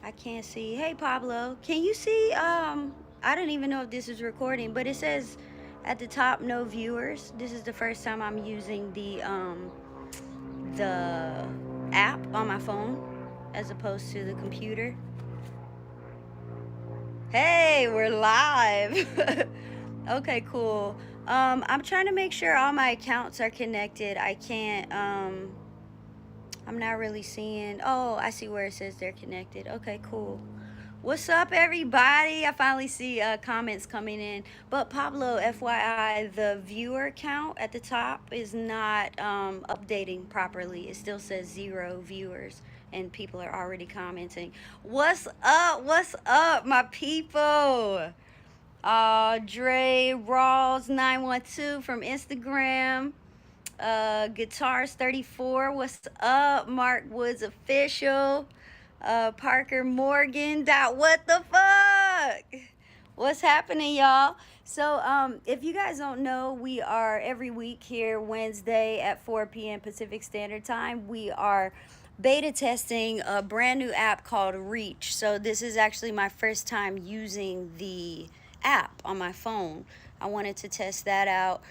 I can't see. Hey Pablo, can you see? I don't even know if this is recording, but it says at the top no viewers. This is the first time I'm using the app on my phone as opposed to the computer. Hey, we're live. Okay, cool. I'm trying to make sure all my accounts are connected. I can't. I'm not really seeing. Oh, I see where it says they're connected. Okay, cool. What's up, everybody? I finally see comments coming in. But Pablo, FYI, the viewer count at the top is not updating properly. It still says 0 viewers, and people are already commenting. What's up? What's up, my people? Dre Rawls 912 from Instagram. Guitars 34. What's up? Mark Woods official. Parker Morgan. Dot. What the fuck? What's happening, y'all? So, if you guys don't know, we are every week here Wednesday at 4 p.m. Pacific Standard Time. We are beta testing a brand new app called Reach. So, this is actually my first time using the app on my phone. I wanted to test that out.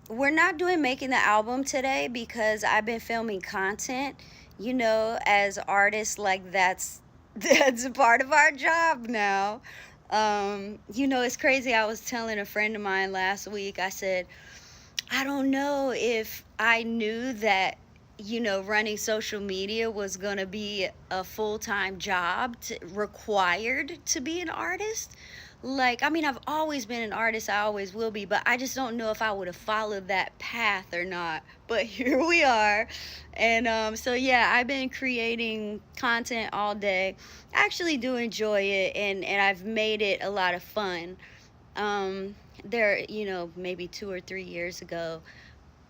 We're not doing making the album today because I've been filming content. You know, as artists, like that's a part of our job now. You know, it's crazy. I was telling a friend of mine last week. I said, I don't know if I knew that, you know, running social media was going to be a full-time job required to be an artist. Like, I mean, I've always been an artist, I always will be, but I just don't know if I would have followed that path or not. But here we are. And so, yeah, I've been creating content all day. I actually do enjoy it, and I've made it a lot of fun. There, you know, maybe 2 or 3 years ago,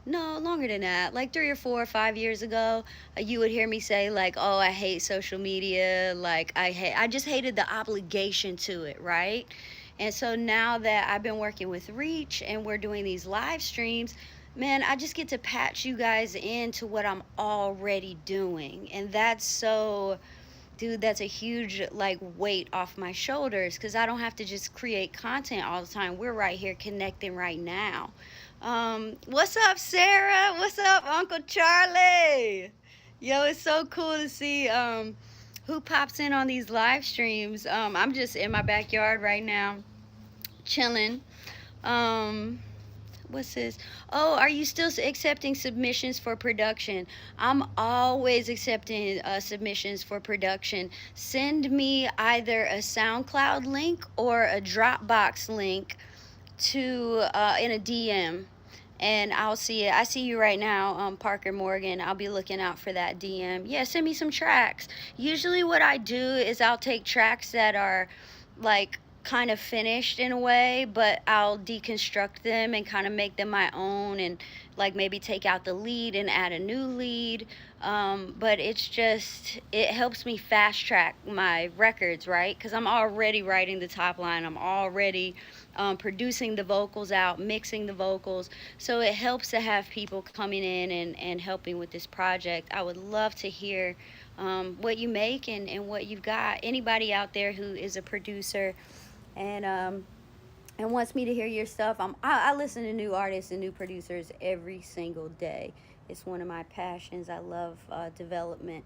no, longer than that, like 3 or 4 or 5 years ago, you would hear me say like, oh, I hate social media, like I just hated the obligation to it, right? And so now that I've been working with Reach and we're doing these live streams, man, I just get to patch you guys into what I'm already doing, and that's so, dude, that's a huge like weight off my shoulders because I don't have to just create content all the time. We're right here connecting right now. What's up, Sarah? What's up, Uncle Charlie? Yo, it's so cool to see who pops in on these live streams. I'm just in my backyard right now, chilling. Um, what's this? Oh, are you still accepting submissions for production? I'm always accepting submissions for production. Send me either a SoundCloud link or a Dropbox link to in a DM, and I'll see it. I see you right now, Parker Morgan. I'll be looking out for that DM. Yeah, send me some tracks. Usually, what I do is I'll take tracks that are like kind of finished in a way, but I'll deconstruct them and kind of make them my own, and like maybe take out the lead and add a new lead. But it's just, it helps me fast track my records, right? Because I'm already writing the top line, I'm already producing the vocals out, mixing the vocals. So it helps to have people coming in and helping with this project. I would love to hear what you make and what you've got. Anybody out there who is a producer and and wants me to hear your stuff. I listen to new artists and new producers every single day. It's one of my passions. I love development.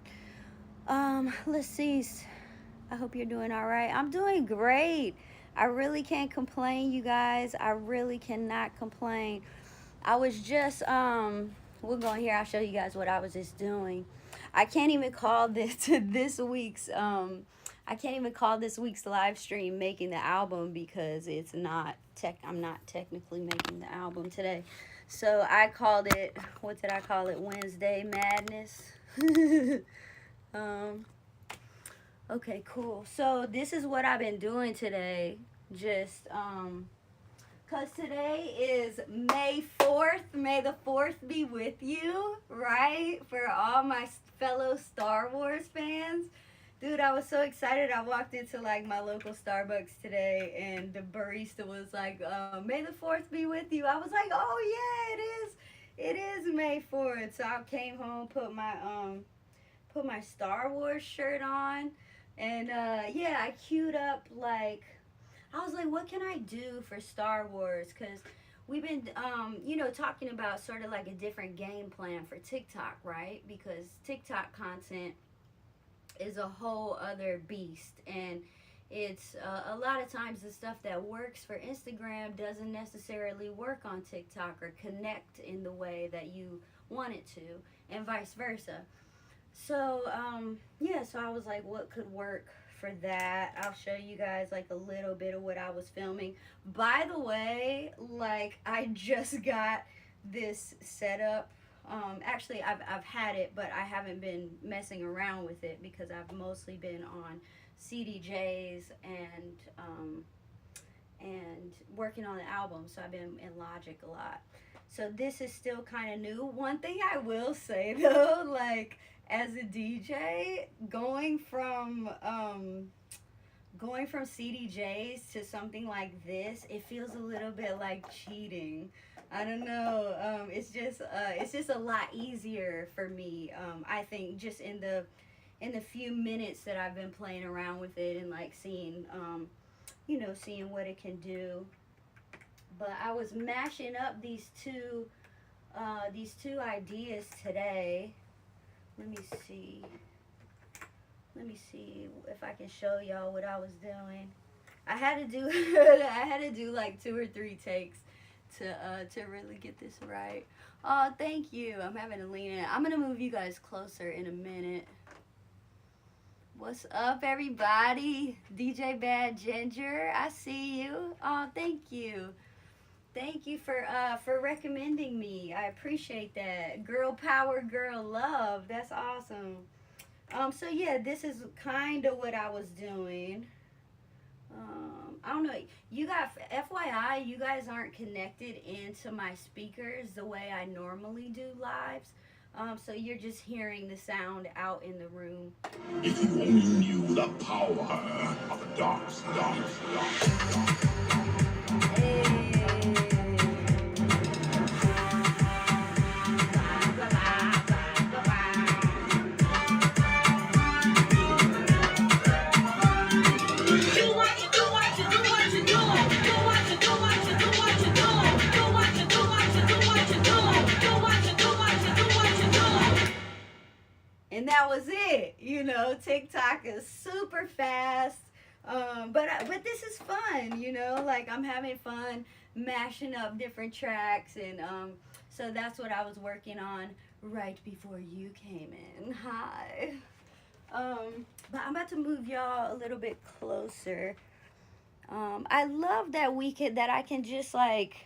Let's see. I hope you're doing all right. I'm doing great. I really can't complain, you guys. I really cannot complain. I was just we're going here. I'll show you guys what I was just doing. I can't even call this this week's I can't even call this week's live stream making the album because it's not tech. I'm not technically making the album today. So I called it, what did I call it? Wednesday Madness. um okay, cool. So this is what I've been doing today. Just because today is May 4th. May the 4th be with you, right? For all my fellow Star Wars fans. Dude, I was so excited. I walked into like my local Starbucks today and the barista was like, May the 4th be with you. I was like, oh yeah, it is. It is May 4th. So I came home, put my Star Wars shirt on, And yeah, I queued up like I was like, what can I do for Star Wars? Because we've been, talking about sort of like a different game plan for TikTok, right? Because TikTok content is a whole other beast. And it's a lot of times the stuff that works for Instagram doesn't necessarily work on TikTok or connect in the way that you want it to, and vice versa. So, yeah, so I was like, what could work for that? I'll show you guys like a little bit of what I was filming. By the way, like, I just got this set up. Actually, I've had it, but I haven't been messing around with it because I've mostly been on CDJs and working on the album. So I've been in Logic a lot. So this is still kind of new. One thing I will say though, like as a DJ, going from CDJs to something like this, it feels a little bit like cheating. I don't know. It's just a lot easier for me. I think just in the few minutes that I've been playing around with it and like seeing seeing what it can do. But I was mashing up these two ideas today. Let me see. Let me see if I can show y'all what I was doing. I had to do I had to do like 2 or 3 takes to really get this right. Oh, thank you. I'm having to lean in. I'm gonna move you guys closer in a minute. What's up, everybody? DJ Bad Ginger, I see you. Oh, thank you. Thank you for recommending me. I appreciate that. Girl power, girl love. That's awesome. So yeah, this is kind of what I was doing. I don't know. You got FYI, you guys aren't connected into my speakers the way I normally do lives. So you're just hearing the sound out in the room. If you only knew the power of the dark side. Hey. And that was it. TikTok is super fast. But this is fun. Like I'm having fun mashing up different tracks, and so that's what I was working on right before you came in. Hi. But I'm about to move y'all a little bit closer. I love that I can just like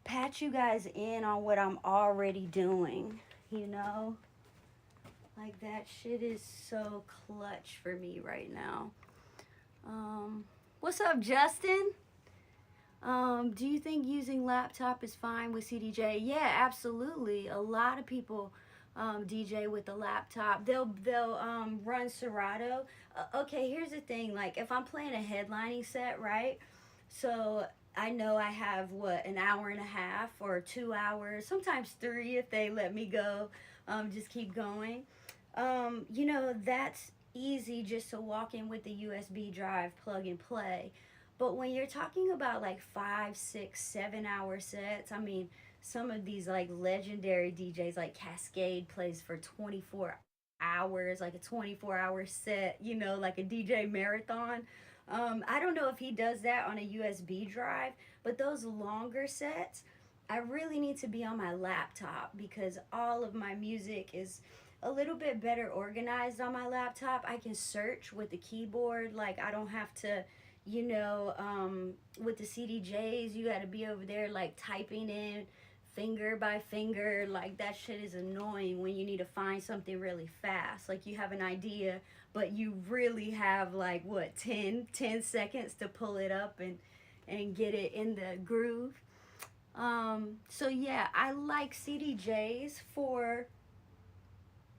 patch you guys in on what I'm already doing, you know? Like that shit is so clutch for me right now. What's up, Justin? Do you think using laptop is fine with CDJ? Yeah, absolutely. A lot of people DJ with the laptop. They'll run Serato. Okay, here's the thing. Like if I'm playing a headlining set, right? So I know I have what, an hour and a half or 2 hours, sometimes three if they let me go. Just keep going. That's easy just to walk in with the USB drive, plug and play. But when you're talking about like 5, 6, 7 hour sets, I mean, some of these like legendary DJs like Cascade plays for 24 hours, like a 24-hour set, like a DJ marathon. I don't know if he does that on a USB drive, but those longer sets, I really need to be on my laptop because all of my music is a little bit better organized on my laptop. I can search with the keyboard. Like I don't have to, with the CDJs, you got to be over there like typing in finger by finger. Like that shit is annoying when you need to find something really fast. Like you have an idea, but you really have like what, 10 seconds to pull it up and get it in the groove. So yeah, I like CDJs for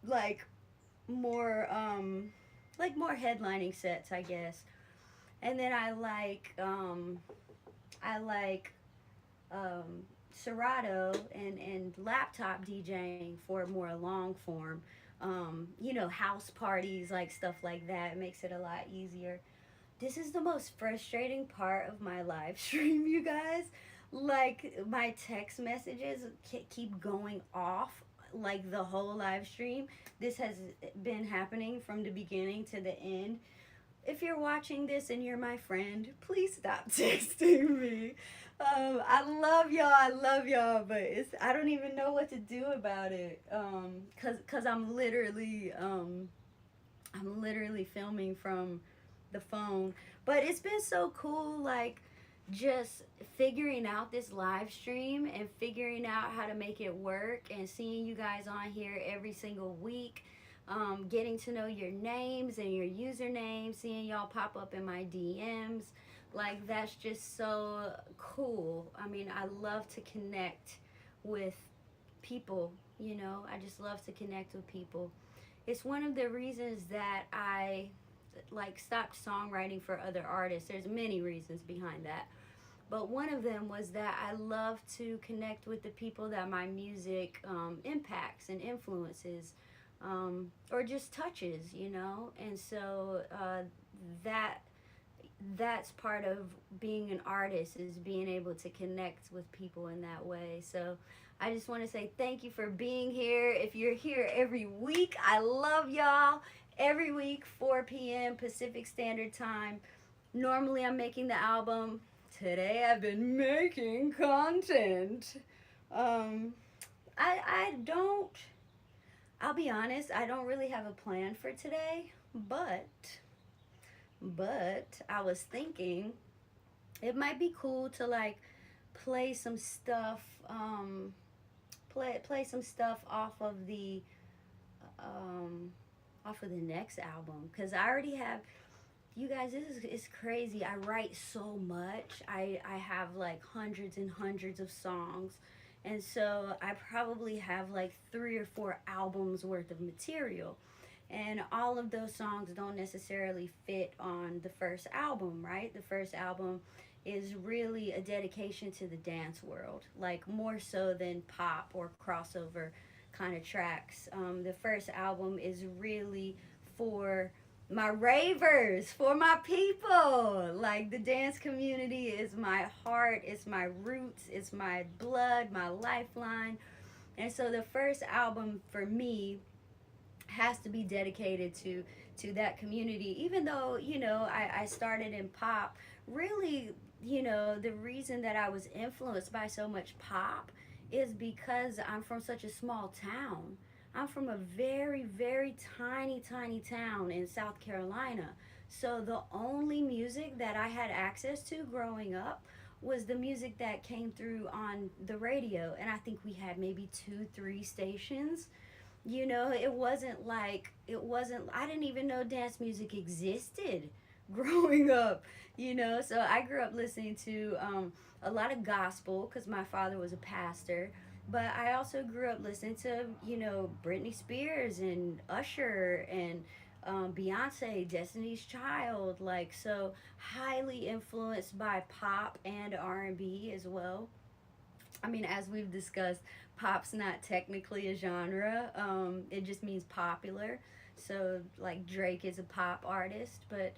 like more more headlining sets, I guess. And then I like Serato and laptop DJing for more long form. house parties, like stuff like that. It makes it a lot easier. This is the most frustrating part of my live stream, you guys. Like, my text messages keep going off like the whole live stream. This has been happening from the beginning to the end. If you're watching this and you're my friend, please stop texting me. I love y'all, but I don't even know what to do about it. Cause I'm literally filming from the phone. But it's been so cool, like, just figuring out this live stream and figuring out how to make it work and seeing you guys on here every single week. Getting to know your names and your usernames, seeing y'all pop up in my DMs. Like, that's just so cool. I mean, I love to connect with people, I just love to connect with people. It's one of the reasons that I like stopped songwriting for other artists. There's many reasons behind that. But one of them was that I love to connect with the people that my music impacts and influences, or just touches, And so that that's part of being an artist, is being able to connect with people in that way. So I just want to say thank you for being here. If you're here every week, I love y'all. Every week, 4 p.m. Pacific Standard Time. Normally I'm making the album. Today I've been making content. Um, I don't, I'll be honest, I don't really have a plan for today, but I was thinking it might be cool to like play some stuff, play some stuff um, off of the next album, because I already have. You guys, this is it's crazy. I write so much. I have like hundreds and hundreds of songs. And so I probably have like 3 or 4 albums worth of material. And all of those songs don't necessarily fit on the first album, right? The first album is really a dedication to the dance world, like more so than pop or crossover kind of tracks. The first album is really for my ravers, for my people. Like, the dance community is my heart, it's my roots, it's my blood, my lifeline. And so the first album for me has to be dedicated to that community. Even though, I started in pop, really, the reason that I was influenced by so much pop is because I'm from such a small town. I'm from a very, very tiny, tiny town in South Carolina. So the only music that I had access to growing up was the music that came through on the radio. And I think we had maybe 2, 3 stations. I didn't even know dance music existed growing up, So I grew up listening to a lot of gospel because my father was a pastor. But I also grew up listening to, Britney Spears and Usher and Beyonce, Destiny's Child, like, so highly influenced by pop and R&B as well. I mean, as we've discussed, pop's not technically a genre. It just means popular. So, like, Drake is a pop artist, but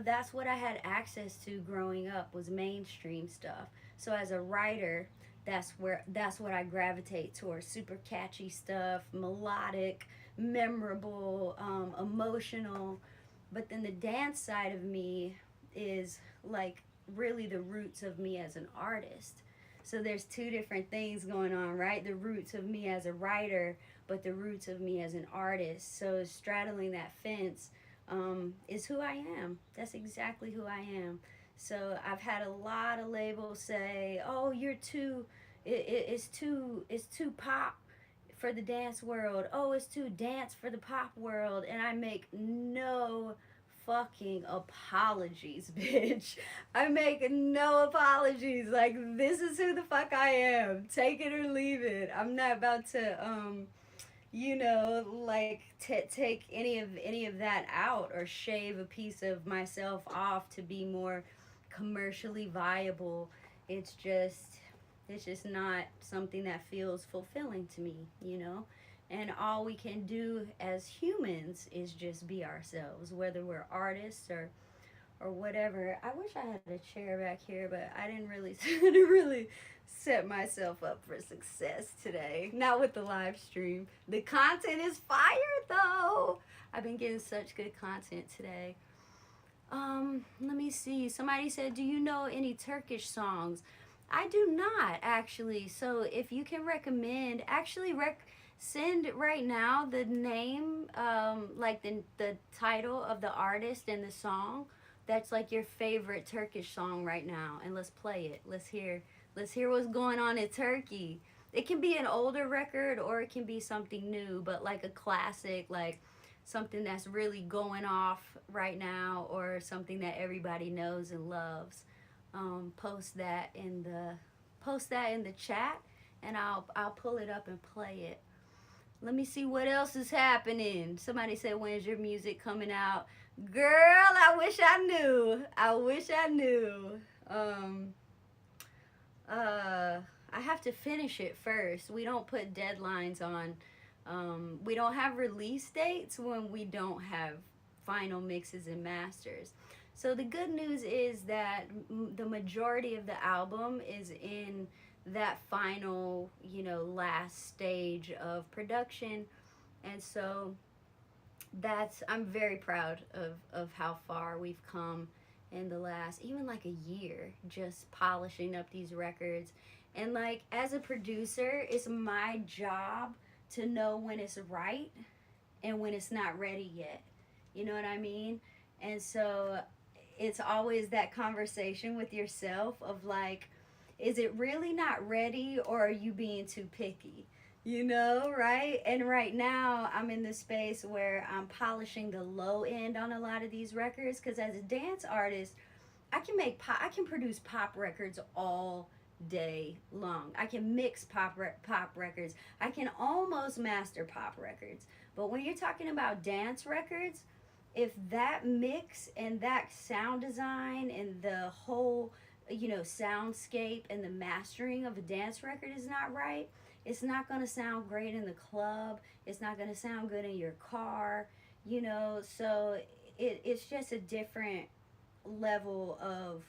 that's what I had access to growing up, was mainstream stuff. So as a writer, that's what I gravitate towards. Super catchy stuff, melodic, memorable, emotional. But then the dance side of me is like really the roots of me as an artist. So there's 2 different things going on, right? The roots of me as a writer, but the roots of me as an artist. So straddling that fence is who I am. That's exactly who I am. So I've had a lot of labels say, "Oh, you're too, it's too pop for the dance world. Oh, it's too dance for the pop world." And I make no fucking apologies, bitch. I make no apologies. Like, this is who the fuck I am. Take it or leave it. I'm not about to like take any of that out or shave a piece of myself off to be more commercially viable. It's just not something that feels fulfilling to me. And all we can do as humans is just be ourselves, whether we're artists or whatever. I wish I had a chair back here, but I didn't really didn't really set myself up for success today. Not with the live stream. The content is fire though. I've been getting such good content today. Let me see. Somebody said, "Do you know any Turkish songs?" I do not actually. So if you can recommend, actually send right now the name, like the title of the artist and the song that's like your favorite Turkish song right now, and let's play it. Let's hear what's going on in Turkey. It can be an older record or it can be something new, but like a classic, like something that's really going off right now, or something that everybody knows and loves. Post that in the chat, and I'll pull it up and play it. Let me see what else is happening. Somebody said, "When's your music coming out?" Girl, I wish I knew. I wish I knew. I have to finish it first. We don't put deadlines on. We don't have release dates when we don't have final mixes and masters. So the good news is that the majority of the album is in that final, last stage of production. And so I'm very proud of how far we've come in the last, even like a year, just polishing up these records. And like, as a producer, it's my job to know when it's right and when it's not ready yet. You know what I mean? And so it's always that conversation with yourself of like, is it really not ready, or are you being too picky? Right? And right now I'm in this space where I'm polishing the low end on a lot of these records, because as a dance artist, I can produce pop records all day long. I can mix pop records. I can almost master pop records. But when you're talking about dance records, if that mix and that sound design and the whole, soundscape and the mastering of a dance record is not right, it's not going to sound great in the club. It's not going to sound good in your car, so it's just a different level of,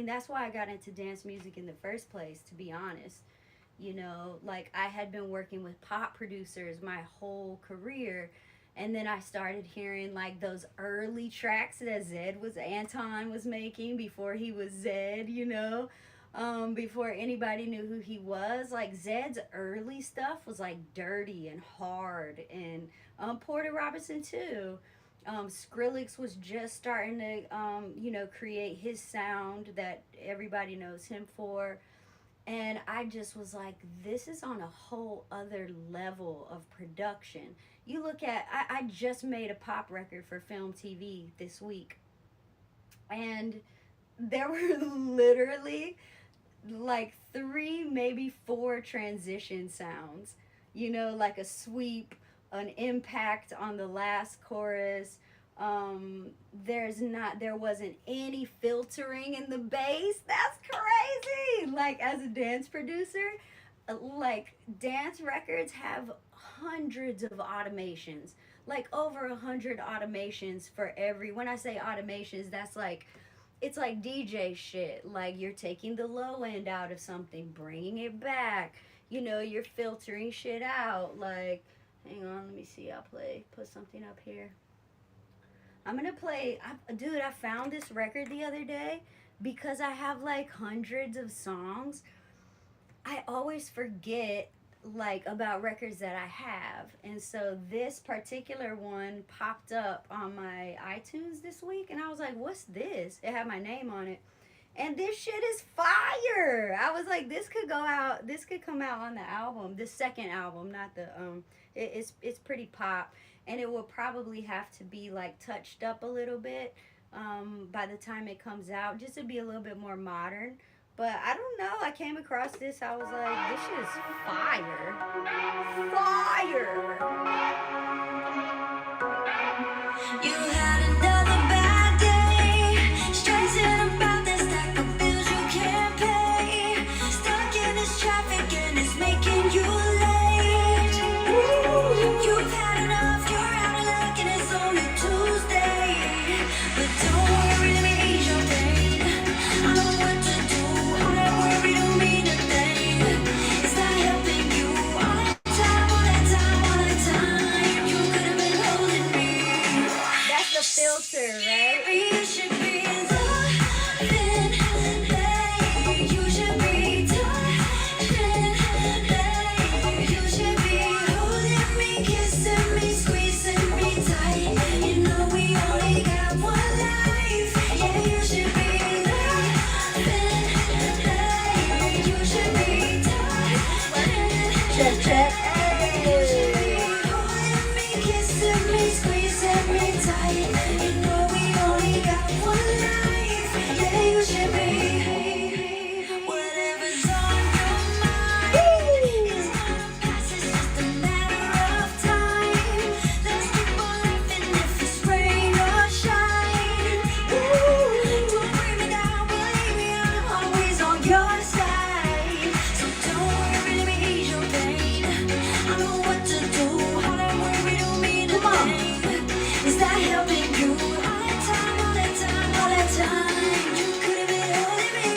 that's why I got into dance music in the first place, to be honest. Like, I had been working with pop producers my whole career, and then I started hearing like those early tracks that Anton was making before he was Zed, before anybody knew who he was. Like, Zed's early stuff was like dirty and hard, and Porter Robinson too. Skrillex was just starting to, create his sound that everybody knows him for. And I just was like, this is on a whole other level of production. You look at, I just made a pop record for Film TV this week. And there were literally like 3, maybe 4 transition sounds. Like a sweep, an impact on the last chorus. There wasn't any filtering in the bass. That's crazy. Like, as a dance producer, like, dance records have hundreds of automations, like over 100 automations for every, when I say automations, that's like, it's like DJ shit. Like, you're taking the low end out of something, bringing it back, you're filtering shit out. Like, hang on, let me see, put something up here. I'm gonna play, dude, I found this record the other day because I have like hundreds of songs. I always forget like about records that I have. And so this particular one popped up on my iTunes this week, and I was like, what's this? It had my name on it. And this shit is fire. I was like, this could come out on the album, the second album, not the, it's pretty pop. And it will probably have to be like touched up a little bit by the time it comes out, just to be a little bit more modern. But I don't know, I came across this, I was like, this shit is fire. Fire! You had another bad day, stressing about this stack of bills you can't pay, stuck in this traffic and it's making you late. Ooh. check, check. Hey. Holding me, kissing me, squeezing me tight. You know we only got one life. Yeah, you should be. Whatever's on your mind is gonna pass. It's just a matter of time. Let's keep on living if it's rain or shine. Don't bring me down, believe me, I'm always on your side. So don't worry, let me ease your pain. I know what to do. All that worry don't mean a thing. Is that helping you? All that time, all that time, all that time. You could have been holding me.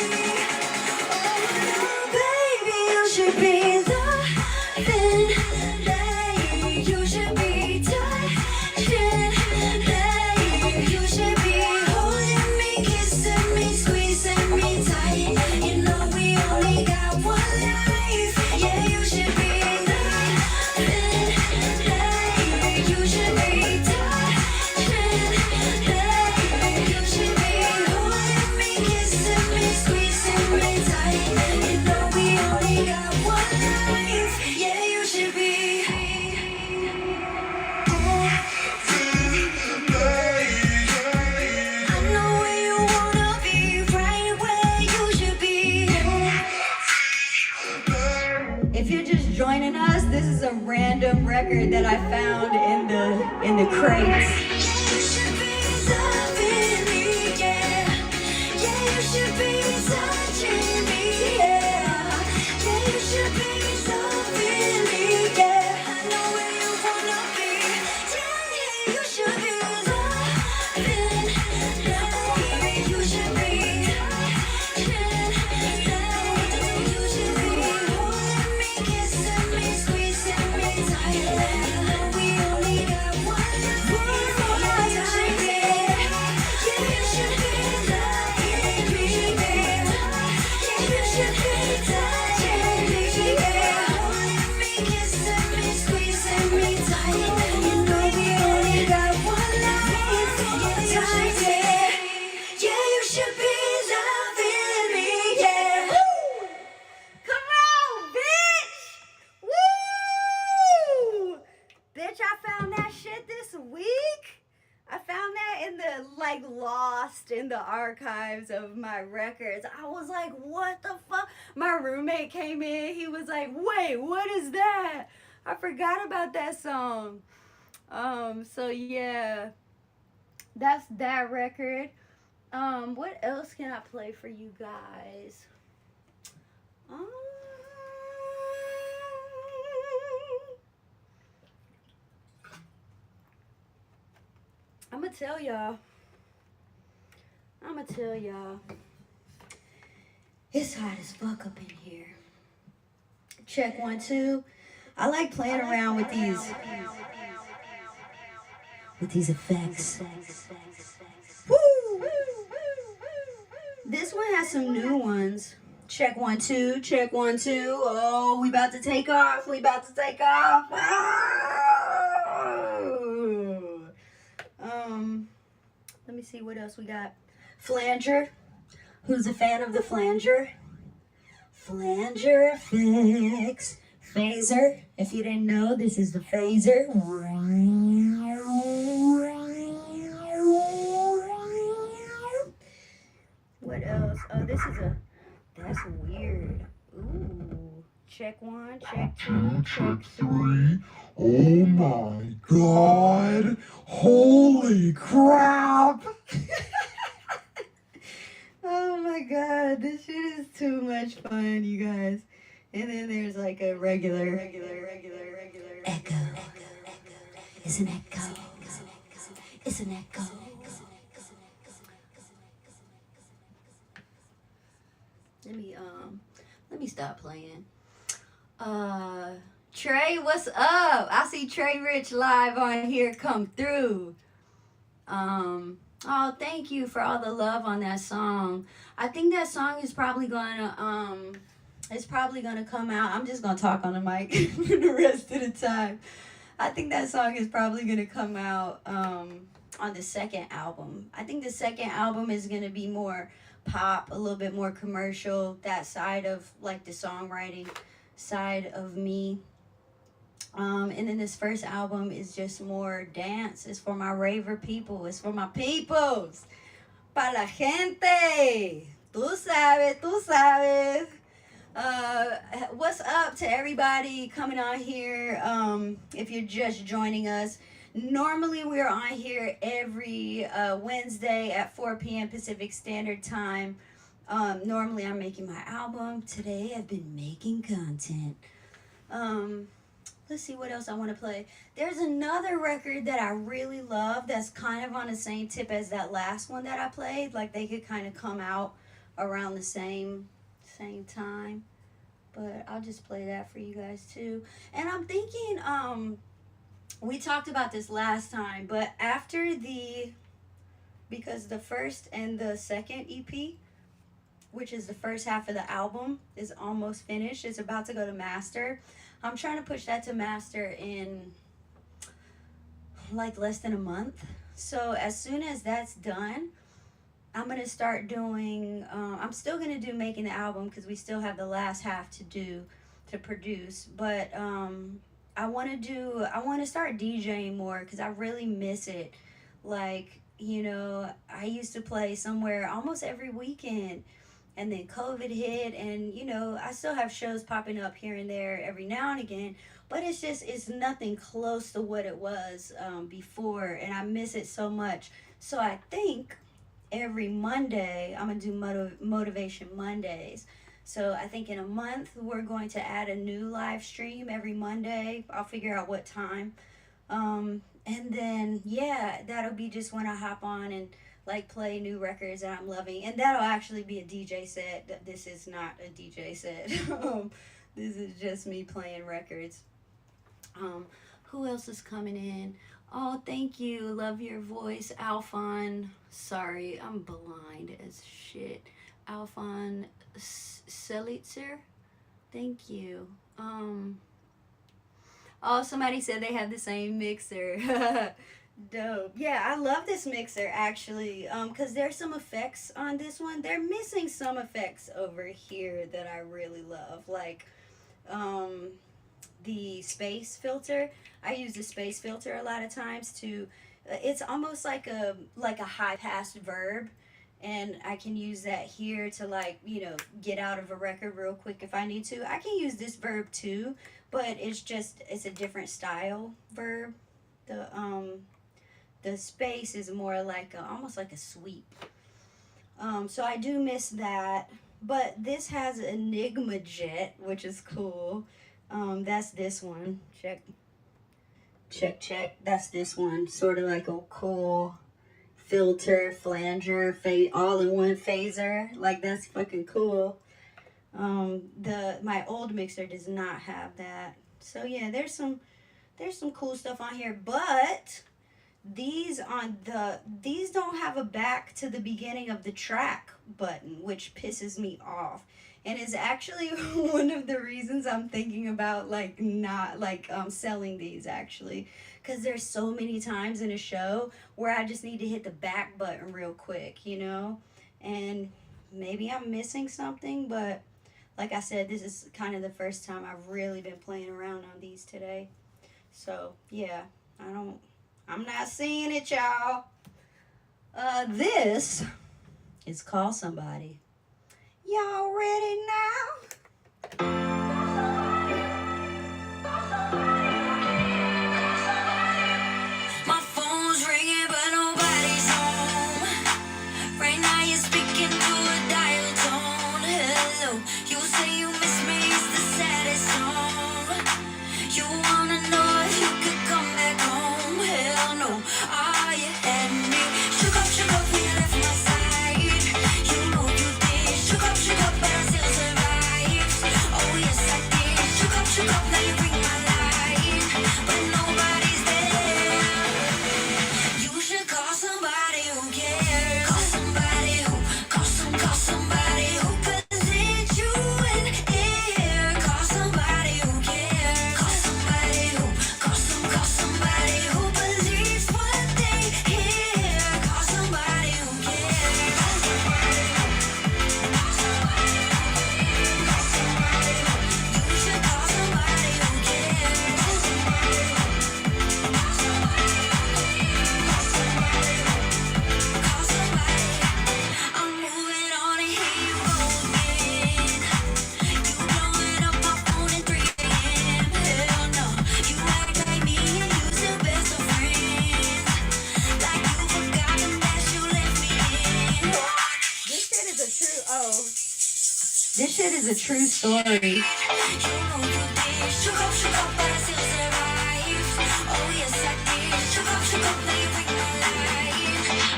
Oh, baby, you should be loving me. You should be touching me. You should be holding me, kissing me, squeezing me tight. You know we only got one life. Yeah, you should be loving me. You should be touching me. You should be holding me, kissing me, squeezing me tight. You know we only got one life. Yeah, you should be. I know where you wanna be, right where you should be. If you're just joining us, this is a random record that I found in the crates. You should be loving me, yeah. Yeah, you should be touching me, yeah. Yeah, you should be loving me, yeah. I know where you wanna be. Yeah, you should be loving me. You should be touching me. You should be holding me, kissing me, squeezing me tight. We only got one life. Yeah, you should be. Yeah, you should be loving me. Yeah, you should be touching me. Holding me, kissing me, squeezing me tight. You know we only got one life. Yeah, yeah, you should be loving me. Yeah. Come on, bitch! Woo! Bitch, I found that shit this week. I found that in the, lost in the archives of my records. I was like, what the fuck? My roommate came in. He was like, wait, what is that? I forgot about that song. So yeah, that's that record. What else can I play for you guys? I'm gonna tell y'all. It's hot as fuck up in here. Check 1, 2. I like playing around with these effects. Woo! This one has some new ones. Check 1, 2. Check 1, 2. Oh, we about to take off. Let me see what else we got. Flanger. Who's a fan of the flanger? Flanger effects. Phaser. If you didn't know, this is the phaser. What else? Oh, that's weird. Ooh. Check 1, check 2, check 3. Oh my god! Holy crap! Oh my god, this shit is too much fun, you guys. And then there's like a regular echo. It's an echo. It's an echo. Let me stop playing. Trey, what's up? I see Trey Rich live on here come through. Oh, thank you for all the love on that song. I think that song is probably gonna come out. I'm just gonna talk on the mic for the rest of the time. I think that song is probably gonna come out on the second album. I think the second album is gonna be more pop, a little bit more commercial, that side of like the songwriting side of me. And then this first album is just more dance. It's for my raver people. It's for my peoples. Para la gente. Tú sabes, tú sabes. What's up to everybody coming on here? If you're just joining us, normally we're on here every Wednesday at 4 p.m. Pacific Standard Time. Normally I'm making my album. Today I've been making content. Let's see what else I want to play. There's another record that I really love that's kind of on the same tip as that last one that I played. Like they could kind of come out around the same time. But I'll just play that for you guys too. And I'm thinking, we talked about this last time, but because the first and the second EP, which is the first half of the album, is almost finished. It's about to go to master. I'm trying to push that to master in like less than a month. So as soon as that's done, I'm going to start doing, I'm still going to do making the album because we still have the last half to produce. But I want to start DJing more because I really miss it. Like, you know, I used to play somewhere almost every weekend. And then COVID hit, and you know, I still have shows popping up here and there every now and again, but it's nothing close to what it was before, and I miss it so much. So I think every Monday I'm gonna do Motivation Mondays. So I think in a month we're going to add a new live stream every Monday. I'll figure out what time, and then yeah, that'll be just when I hop on and like play new records that I'm loving, and that'll actually be a DJ set. This is not a DJ set. This is just me playing records. Who else is coming in? Oh, thank you. Love your voice, Alphon. Sorry, I'm blind as shit. Alphon Selitzer. Thank you. Oh, somebody said they have the same mixer. Dope. Yeah, I love this mixer actually, because there's some effects on this one. They're missing some effects over here that I really love, like the space filter. I use the space filter a lot of times to, it's almost like a high pass verb, and I can use that here to, like, you know, get out of a record real quick if I need to. I can use this verb too, but it's a different style verb. The space is more like almost like a sweep. So I do miss that. But this has Enigma Jet, which is cool. That's this one. Check. That's this one. Sort of like a cool filter, flanger, all-in-one phaser. Like, that's fucking cool. My old mixer does not have that. So yeah, there's some cool stuff on here, but these don't have a back to the beginning of the track button, which pisses me off, and is actually one of the reasons I'm thinking about like not like selling these, actually, because there's so many times in a show where I just need to hit the back button real quick, you know, and maybe I'm missing something, but like I said, this is kind of the first time I've really been playing around on these today. So yeah, I'm not seeing it, y'all. This is Call Somebody. Y'all ready now? My phone's ringing, but nobody's home. Right now you're speaking to a dial tone. Hello, you say you miss me, it's the saddest song. You wanna know if you could come back home? Hell no, you had me shook up when you left my side. You know you did, shook up, but I still survived. Oh yes I did, shook up, now you bring my light, but nobody's there. You should call somebody who cares. Call somebody who, call somebody who, 'cause it's you. Oh. This shit is a true story. You know you did. Shook up, but I still survived. Oh yes, I did. Shook up, now you bring my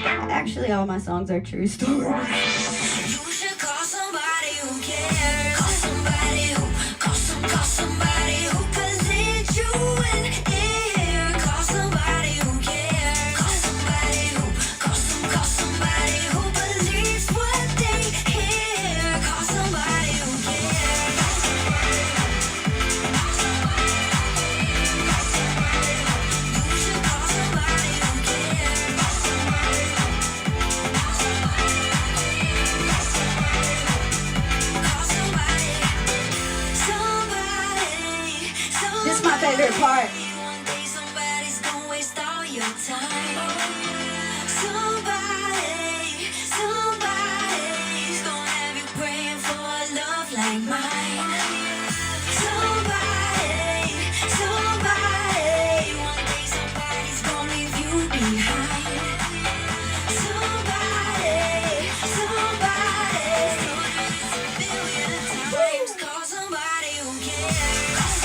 life. Actually, all my songs are true stories. You should call somebody who cares. Call somebody who could lead you in here. Call somebody who cares. Call somebody who believes what they hear. Call somebody who cares. You should call somebody who cares. Call somebody. This is my favorite part. One day somebody's gonna waste all your time. Somebody's gonna have you praying for a love like mine. Somebody, one day somebody's gonna leave you behind. Somebody, a billion times. Call somebody who cares.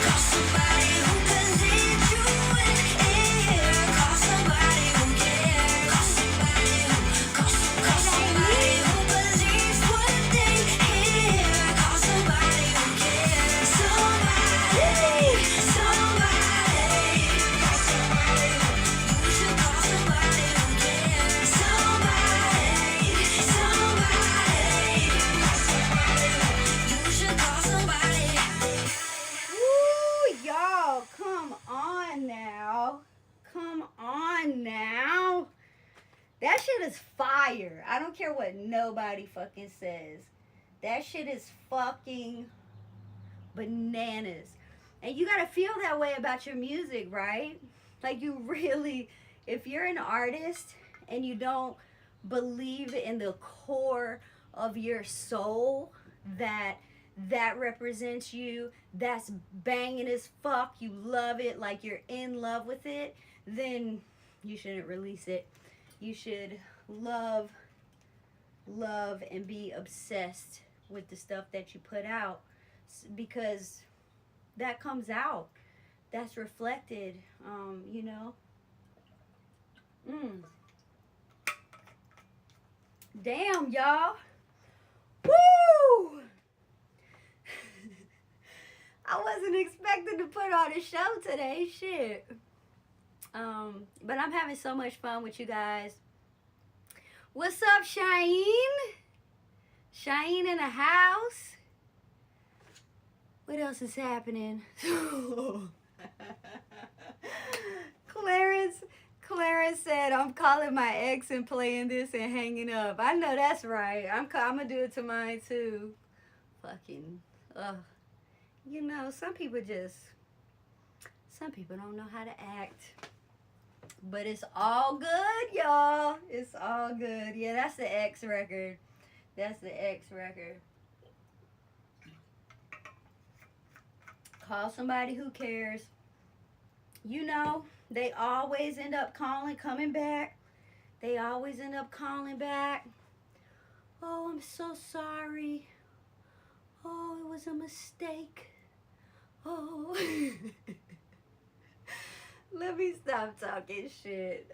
Call somebody who can lead you in here. Call somebody who cares. Call somebody who believes what they hear. Call somebody who cares. Somebody. You should call somebody who cares. Somebody. You should call somebody. Woo, y'all, come on now. Come on now. That shit is fire. I don't care what nobody fucking says. That shit is fucking bananas. And you gotta feel that way about your music, right? Like, you really, if you're an artist and you don't believe in the core of your soul that represents you, that's banging as fuck, you love it, like you're in love with it, then you shouldn't release it. You should love and be obsessed with the stuff that you put out, because that comes out, that's reflected, you know. Damn, y'all. Woo! I wasn't expecting to put on a show today, shit. But I'm having so much fun with you guys. What's up, Shaheen? Shaheen in the house. What else is happening? Clarence said, I'm calling my ex and playing this and hanging up. I know that's right. I'm gonna do it to mine too. Fucking, you know, some people don't know how to act. But it's all good, y'all. It's all good. Yeah, that's the X record. That's the X record. Call somebody who cares. You know, they always end up coming back. They always end up calling back. Oh, I'm so sorry. Oh, it was a mistake. Oh. Let me stop talking shit.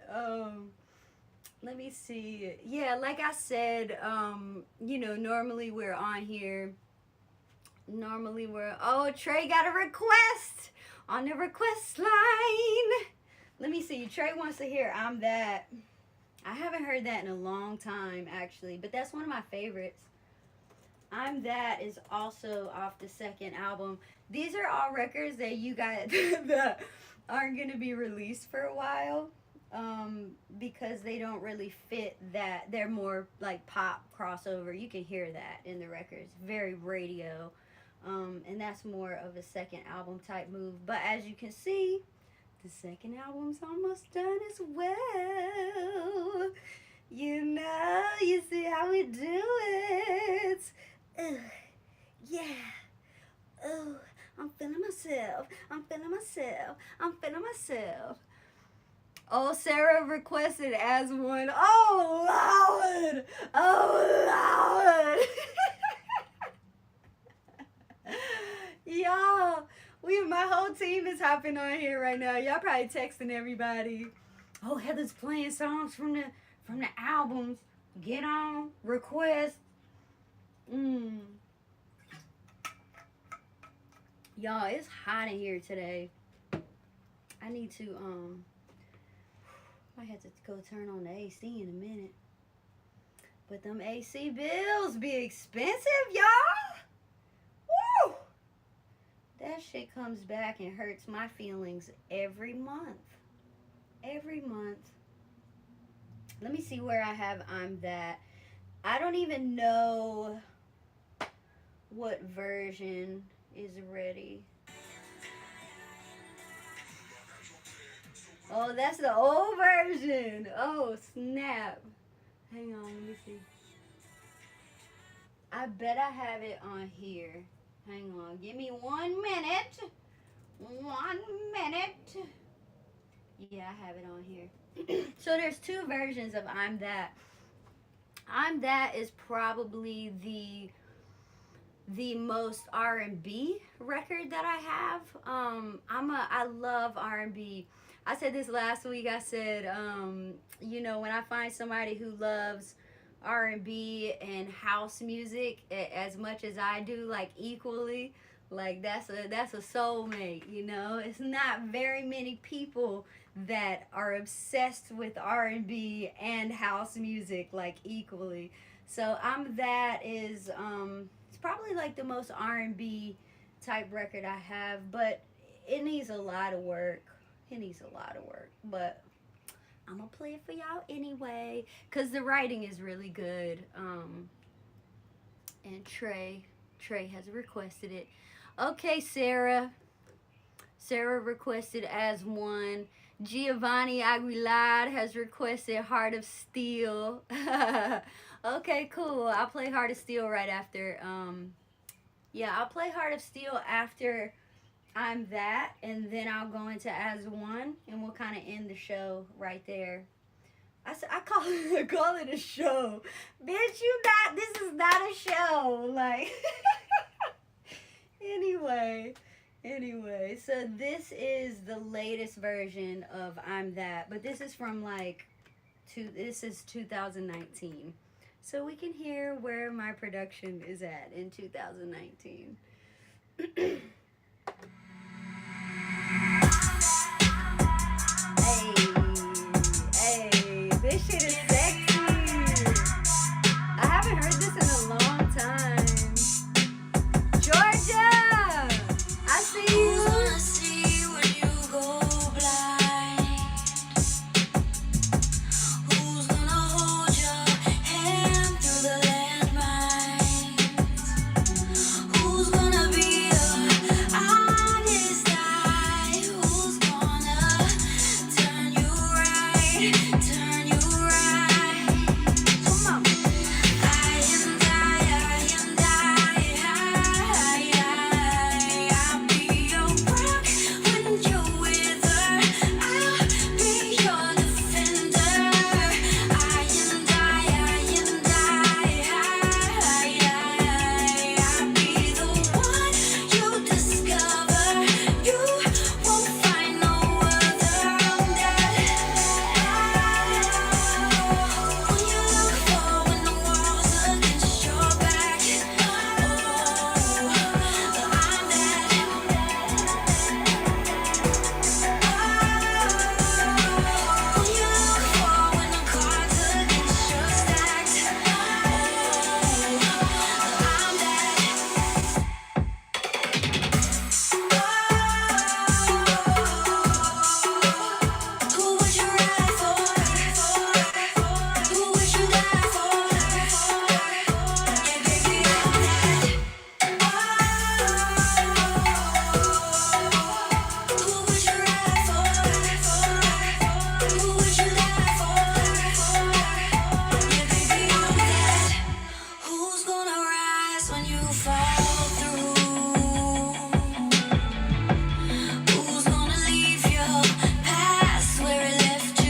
Let me see. Yeah, like I said, you know, normally we're on here. Oh, Trey got a request on the request line. Let me see. Trey wants to hear I'm That. I haven't heard that in a long time, actually, but that's one of my favorites. I'm That is also off the second album. These are all records that you got that aren't going to be released for a while, because they don't really fit that. They're more like pop crossover. You can hear that in the records. Very radio. And that's more of a second album type move. But as you can see, the second album's almost done as well. You know, you see how we do it. Yeah. Oh, I'm feeling myself. Oh, Sarah requested as one. Oh, Lord. Oh, Lord. Y'all, my whole team is hopping on here right now. Y'all probably texting everybody. Oh, Heather's playing songs from the albums. Get on, request. Y'all, it's hot in here today. I need to I have to go turn on the AC in a minute. But them AC bills be expensive, y'all. Woo! That shit comes back and hurts my feelings every month. Every month. Let me see where I have I'm That. I don't even know what version is ready. Oh, that's the old version. Oh, snap. Hang on, let me see. I bet I have it on here. Hang on. Give me 1 minute. 1 minute. Yeah, I have it on here. So there's two versions of I'm That. I'm That is probably the most R&B record that I have. I love R&B. I said this last week. I said, you know, when I find somebody who loves R&B and house music as much as I do, like equally, like that's a soulmate. You know, it's not very many people that are obsessed with R&B and house music like equally. So I'm That is it's probably like the most R&B type record I have, but it needs a lot of work. It needs a lot of work, but I'm gonna play it for y'all anyway, cause the writing is really good. And Trey has requested it. Okay, Sarah requested as one. Giovanni Aguilar has requested Heart of Steel. Okay, cool. I'll play Heart of Steel right after. Yeah, I'll play Heart of Steel after I'm That, and then I'll go into As One, and we'll kind of end the show right there. I call it a show. Bitch, this is not a show. Like, anyway, so this is the latest version of I'm That, but this is from this is 2019. So we can hear where my production is at in 2019. Hey, this shit is sexy. I haven't heard this in a long time. Georgia, I see you. Wanna see when you go blind? Who's gonna hold your hand through the landmines? Who's gonna be your honest eye? Who's gonna turn you right? Turn you right? Come on. I am I'll be your rock when you're with her. I'll be your defender. I am I'll be the one you discover. You won't find no other on when you look for when the walls against your back. I'm when you look for when the cards against your stacked. Who would you ride for? Who would you die for? Yeah, baby, I'm that. Who would you ride for? Who would you die for? Yeah, baby, I'm that. Who's gonna rise when you fall through? Who's gonna leave your past where it left you?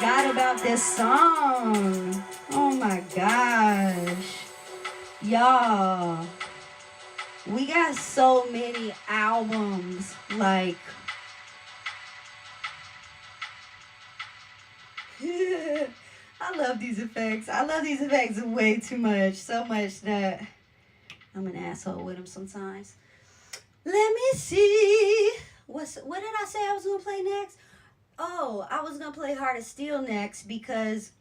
forgot about this song. Oh my gosh. Y'all, we got so many albums. Like, I love these effects. I love these effects way too much. So much that I'm an asshole with them sometimes. Let me see. What did I say I was gonna play next? Oh, I was gonna play Heart of Steel next because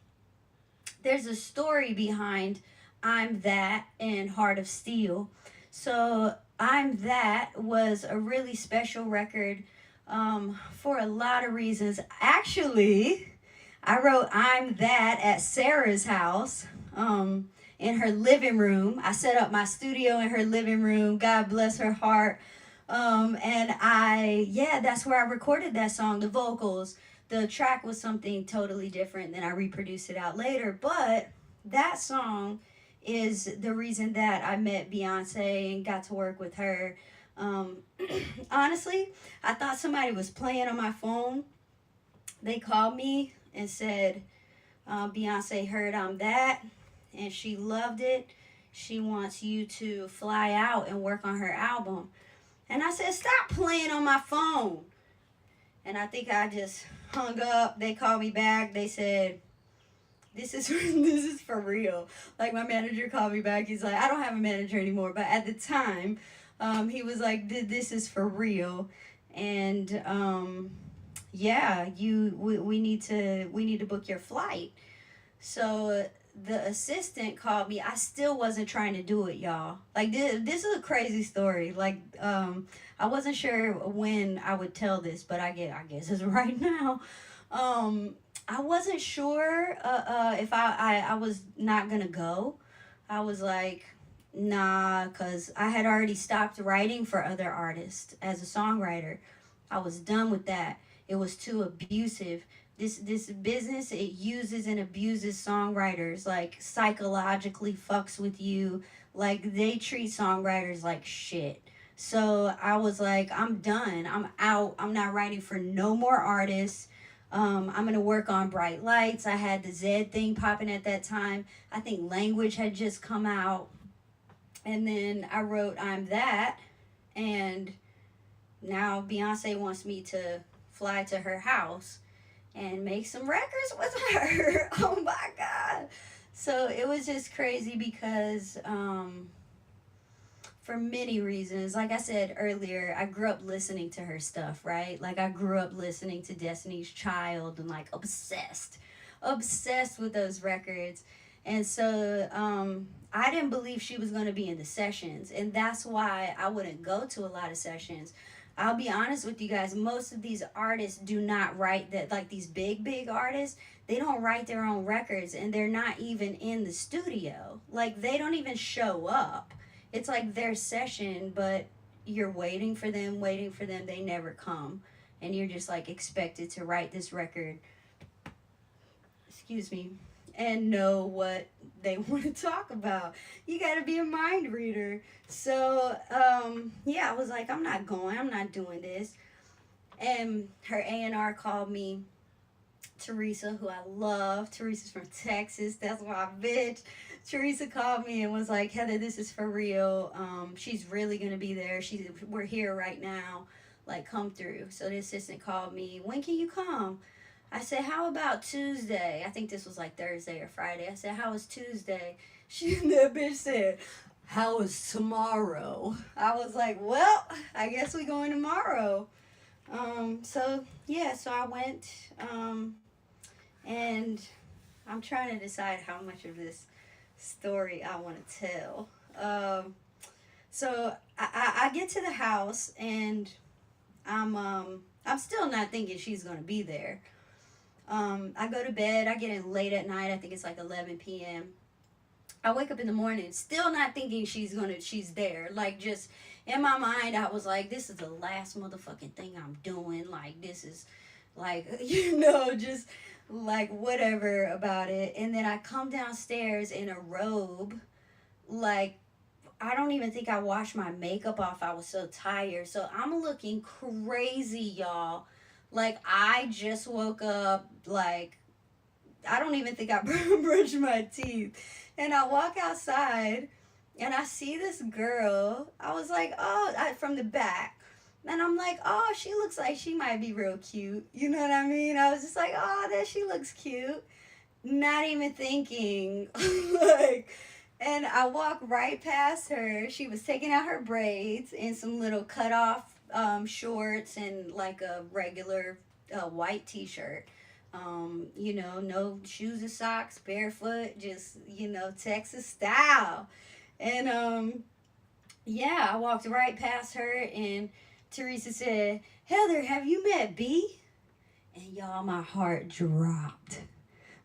there's a story behind I'm That and Heart of Steel. So I'm That was a really special record for a lot of reasons. Actually, I wrote I'm That at Sarah's house in her living room. I set up my studio in her living room. God bless her heart. That's where I recorded that song, the vocals. The track was something totally different, then I reproduced it out later. But that song is the reason that I met Beyonce and got to work with her. Honestly, I thought somebody was playing on my phone. They called me and said, Beyonce heard I'm That, and she loved it. She wants you to fly out and work on her album. And I said, stop playing on my phone. And I think I just hung up. They called me back. They said, this is for real. Like, my manager called me back. He's like, I don't have a manager anymore. But at the time, he was like, this is for real. And we need to book your flight. So the assistant called me. I still wasn't trying to do it, y'all. Like, this is a crazy story. Like, I wasn't sure when I would tell this, but I guess it's right now. I wasn't sure if I was not gonna go. I was like, nah, because I had already stopped writing for other artists as a songwriter. I was done with that. It was too abusive. This business, it uses and abuses songwriters, like psychologically fucks with you. Like, they treat songwriters like shit. So I was like, I'm done. I'm out. I'm not writing for no more artists. I'm going to work on Bright Lights. I had the Zed thing popping at that time. I think Language had just come out. And then I wrote I'm That. And now Beyonce wants me to fly to her house and make some records with her. Oh my God. So it was just crazy because for many reasons, like I said earlier, I grew up listening to her stuff, right? Like, I grew up listening to Destiny's Child and like obsessed with those records. And so I didn't believe she was going to be in the sessions, and that's why I wouldn't go to a lot of sessions. I'll be honest with you guys, most of these artists do not write that, like these big artists, they don't write their own records, and they're not even in the studio. Like, they don't even show up. It's like their session, but you're waiting for them, they never come. And you're just like expected to write this record, excuse me, and know what they want to talk about. You got to be a mind reader. So, I was like, I'm not doing this. And her A&R called me, Teresa, who I love. Teresa's from Texas. That's my bitch. Teresa called me and was like, Heather, this is for real. She's really going to be there. We're here right now. Like, come through. So the assistant called me, when can you come? I said, how about Tuesday? I think this was like Thursday or Friday. I said, how is Tuesday? That bitch said, how is tomorrow? I was like, well, I guess we going tomorrow. So I went, and I'm trying to decide how much of this story I want to tell. So I get to the house, and I'm still not thinking she's going to be there. I go to bed. I get in late at night. I think it's like 11 p.m. I wake up in the morning, still not thinking she's there. Like, just in my mind, I was like, this is the last motherfucking thing I'm doing. Like, this is like, just like whatever about it. And then I come downstairs in a robe. Like, I don't even think I washed my makeup off. I was so tired. So I'm looking crazy, y'all. Like, I just woke up, like, I don't even think I brush my teeth. And I walk outside and I see this girl. I was like, oh, from the back. And I'm like, oh, she looks like she might be real cute. You know what I mean? I was just like, oh, that she looks cute. Not even thinking. Like, and I walked right past her. She was taking out her braids in some little cut off shorts and like a regular white t shirt. You know, no shoes or socks, barefoot, just, you know, Texas style. And yeah, I walked right past her and Teresa said, Heather, have you met B? And y'all, my heart dropped.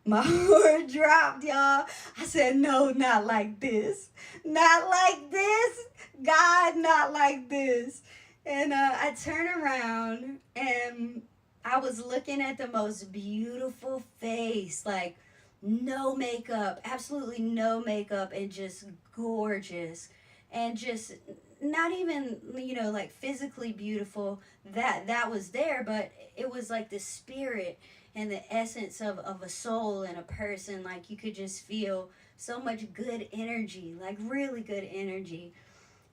My heart dropped, y'all. I said, no, not like this. Not like this. God, not like this. And I turned around and I was looking at the most beautiful face, like no makeup, absolutely no makeup, and just gorgeous. And just not even, you know, like physically beautiful, that was there, but it was like the spirit and the essence of a soul and a person. Like you could just feel so much good energy, like really good energy.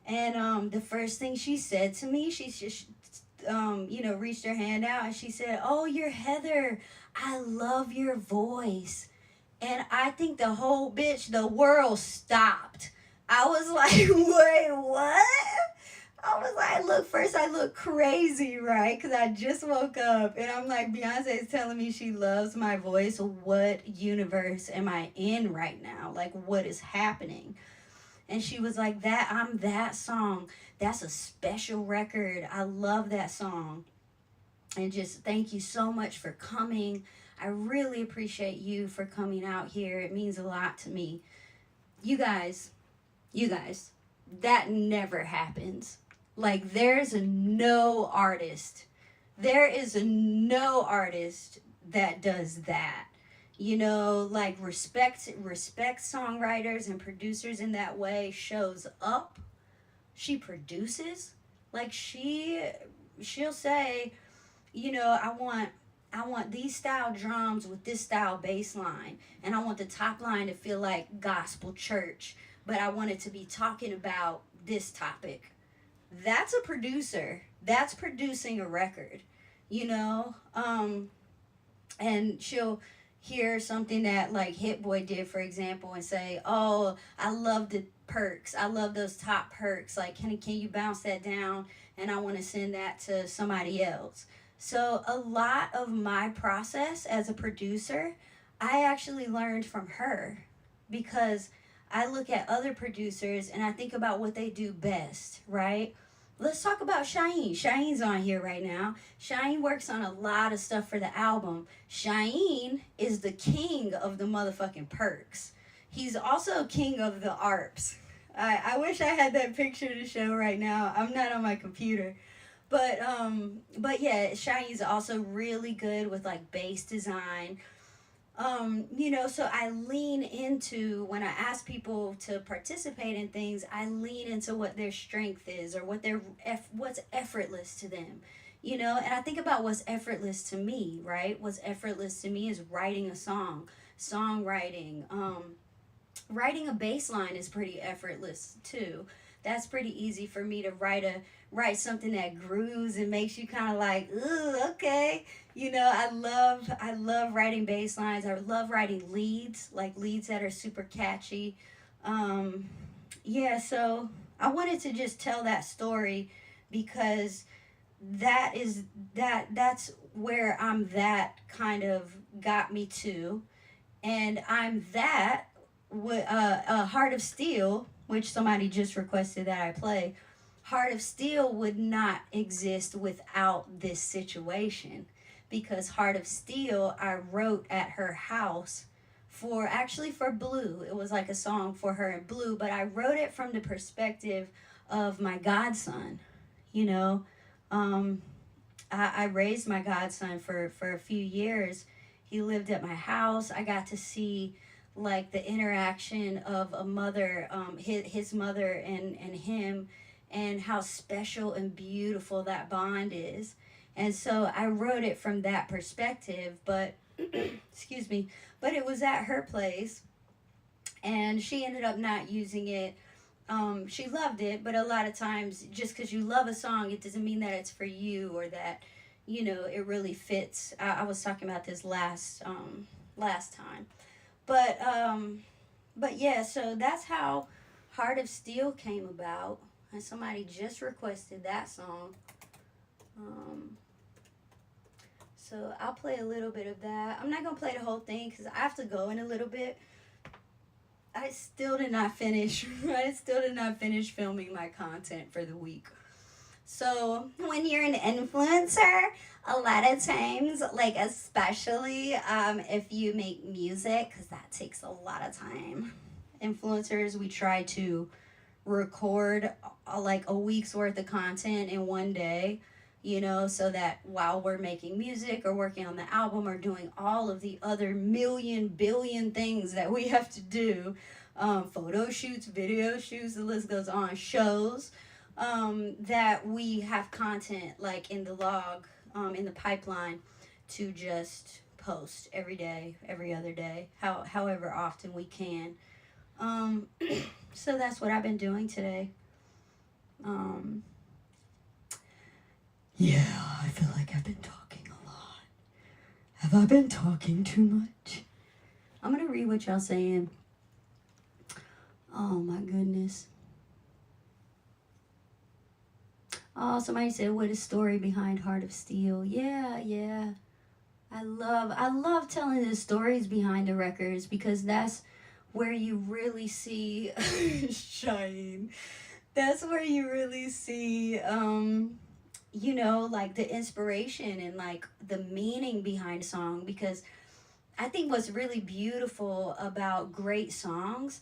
And the first thing she said to me, she just you know, reached her hand out and she said, oh, you're Heather, I love your voice. And I think the world stopped. I was like, wait, what? I was like, look, first I look crazy, right? Because I just woke up and I'm like, Beyonce is telling me she loves my voice. What universe am I in right now? Like, what is happening? And she was like, I'm that song. That's a special record. I love that song. And just thank you so much for coming. I really appreciate you for coming out here. It means a lot to me. You guys, that never happens. Like there is no artist that does that. You know, like respect songwriters and producers in that way. Shows up, she produces, like she'll say, you know, I want these style drums with this style bass line, and I want the top line to feel like gospel church, but I want it to be talking about this topic. That's a producer. That's producing a record, you know. And she'll hear something that like Hit Boy did, for example, and say, oh, I love the perks. I love those top perks. Like, can you bounce that down? And I want to send that to somebody else. So a lot of my process as a producer, I actually learned from her, because I look at other producers and I think about what they do best, right? Let's talk about Shyheim. Shyheim's on here right now. Shyheim works on a lot of stuff for the album. Shyheim is the king of the motherfucking perks. He's also king of the ARPs. I wish I had that picture to show right now. I'm not on my computer. But yeah, Shyheim's also really good with like bass design. You know, so I lean into, when I ask people to participate in things, I lean into what their strength is, or what's effortless to them, you know. And I think about what's effortless to me, right? What's effortless to me is writing a song, songwriting. Writing a bass line is pretty effortless too. That's pretty easy for me to write something that grooves and makes you kind of like, ooh, okay. You know, I love writing bass lines. I love writing leads, like leads that are super catchy. Yeah, so I wanted to just tell that story, because that's where that kind of got me to. And I'm that with Heart of Steel, which somebody just requested that I play. Heart of Steel would not exist without this situation, because Heart of Steel I wrote at her house for Blue. It was like a song for her in Blue, but I wrote it from the perspective of my godson. You know, I raised my godson for a few years. He lived at my house. I got to see like the interaction of a mother, his mother and him, and how special and beautiful that bond is. And so I wrote it from that perspective. But Excuse me. But it was at her place, and she ended up not using it. She loved it, but a lot of times, just because you love a song, it doesn't mean that it's for you or that, it really fits. I was talking about this last time, but yeah. So that's how Heart of Steel came about, and somebody just requested that song. Um, so I'll play a little bit of that. I'm not gonna play the whole thing because I have to go in a little bit. I still did not finish. I still did not finish filming my content for the week. So when you're an influencer, a lot of times, like especially if you make music, because that takes a lot of time. Influencers, we try to record like a week's worth of content in one day, so that while we're making music or working on the album or doing all of the other million billion things that we have to do, photo shoots, video shoots, the list goes on, shows, that we have content like in the log, in the pipeline to just post every day, every other day, however often we can. um, so that's what I've been doing today. um, yeah, I feel like I've been talking a lot. Have I been talking too much? I'm gonna read what y'all saying. Oh my goodness. Oh, somebody said, what is story behind Heart of Steel? Yeah. I love telling the stories behind the records because that's where you really see Shine. That's where you really see like the inspiration and like the meaning behind a song, because I think what's really beautiful about great songs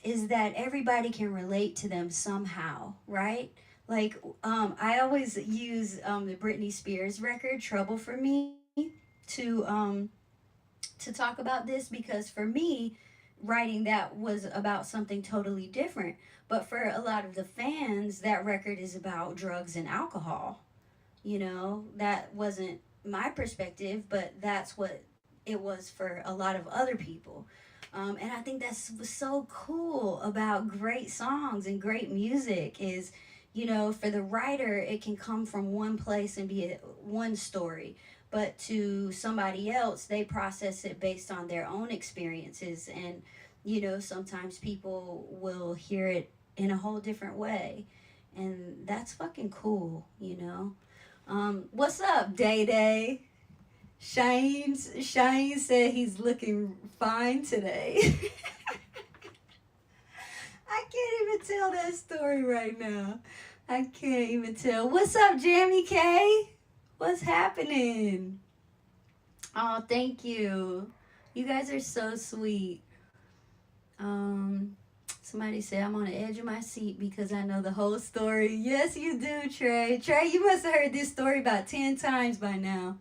is that everybody can relate to them somehow, right? Like, I always use the Britney Spears record "Trouble for Me" to to talk about this, because for me, writing that was about something totally different. But for a lot of the fans, that record is about drugs and alcohol. That wasn't my perspective, but that's what it was for a lot of other people. And I think that's what's so cool about great songs and great music is, for the writer, it can come from one place and be one story. But to somebody else, they process it based on their own experiences. And, sometimes people will hear it in a whole different way. And that's fucking cool. What's up, Day Day? Shine said he's looking fine today. I can't even tell that story right now. I can't even tell. What's up, Jamie K? What's happening? Oh, thank you. You guys are so sweet. Somebody said I'm on the edge of my seat because I know the whole story. Yes, you do, Trey. Trey, you must have heard this story about 10 times by now.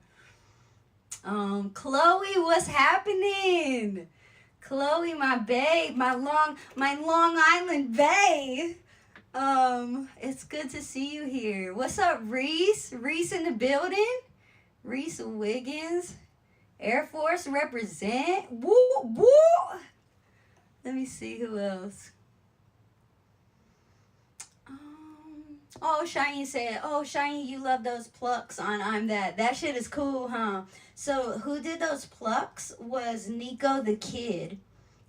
Chloe, what's happening? Chloe, my babe, my Long Island babe. It's good to see you here. What's up, Reese? Reese in the building? Reese Wiggins. Air Force represent. Woo, woo. Let me see who else. Shiny said, Shiny, you love those plucks on I'm That. That shit is cool, huh? So who did those plucks was Nico the Kid.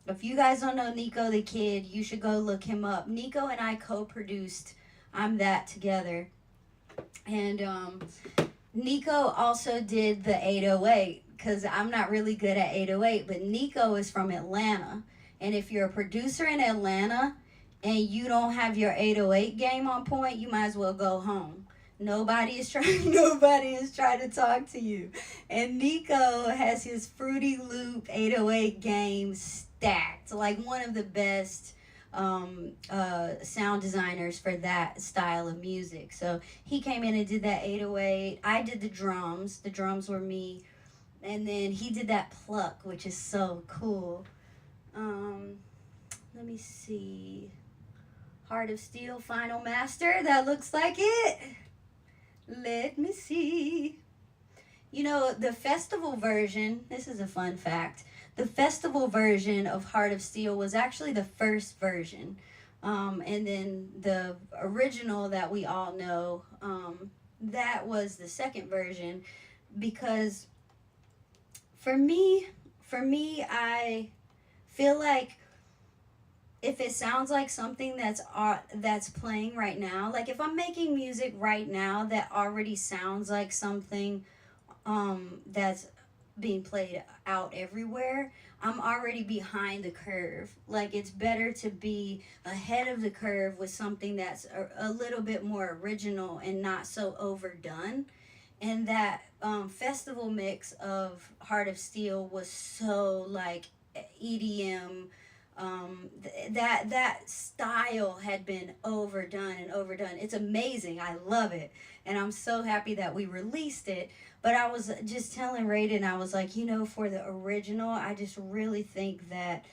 If you guys don't know Nico the Kid, you should go look him up. Nico and I co-produced I'm That together. And Nico also did the 808, because I'm not really good at 808, but Nico is from Atlanta. And if you're a producer in Atlanta and you don't have your 808 game on point, you might as well go home. Nobody is trying to talk to you. And Nico has his Fruity Loop 808 game stacked. Like one of the best sound designers for that style of music. So he came in and did that 808. I did the drums. The drums were me. And then he did that pluck, which is so cool. Let me see. Heart of Steel Final Master. That looks like it. Let me see. You know, the festival version, this is a fun fact. The festival version of Heart of Steel was actually the first version. And then the original that we all know, that was the second version because for me, I feel like if it sounds like something that's playing right now, like if I'm making music right now that already sounds like something that's being played out everywhere, I'm already behind the curve. Like it's better to be ahead of the curve with something that's a little bit more original and not so overdone. And that festival mix of Heart of Steel was so like EDM. That style had been overdone and overdone. It's amazing. I love it, and I'm so happy that we released it. But I was just telling Raiden, I was like, for the original, I just really think that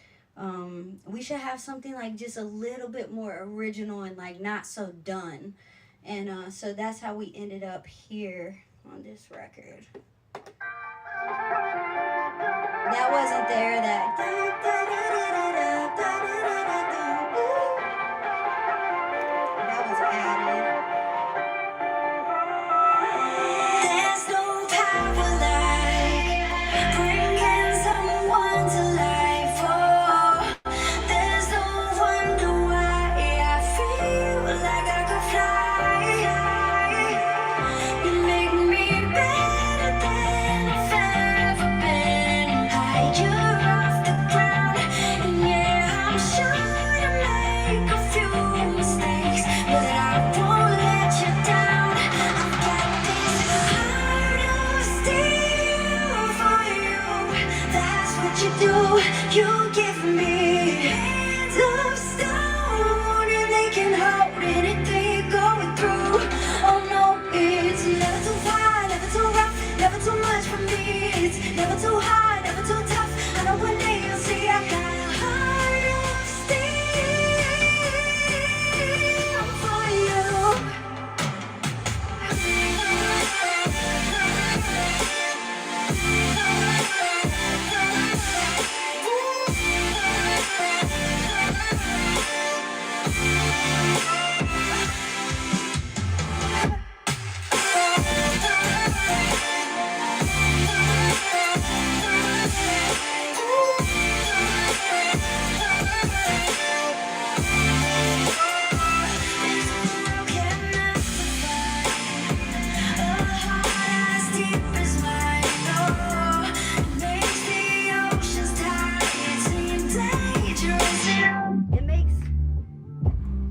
we should have something like just a little bit more original and like not so done. And so that's how we ended up here on this record. That wasn't there. That was added. There's no power like bringing someone to life. Oh, there's no wonder why I feel like I could fly. You make me better than I've ever been. Higher off the ground, and yeah, I'm sure you make a few mistakes, but I won't let you down. I've got this heart of steel for you. That's what you do. You give me hands of stone, and they can hold anything you're going through. Oh no, it's never too high, never too rough, never too much for me. It's never too high, never too tough. I know one day you'll see I got a heart of steel for you.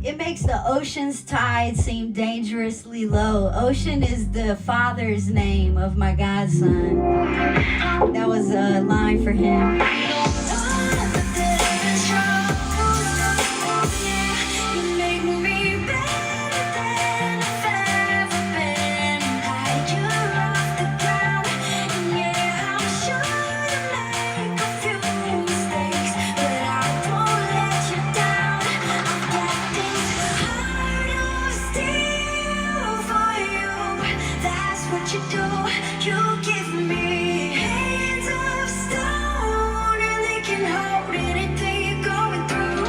It makes the ocean's tide seem dangerously low. Ocean is the father's name of my godson. That was a line for him. You do, you give me hands of stone, and they can hold anything you're going through.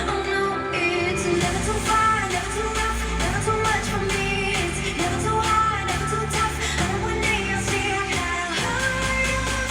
Oh no, it's never too far, never too rough, never too much for me. It's never too high, never too tough. I know one day you'll see I got a heart of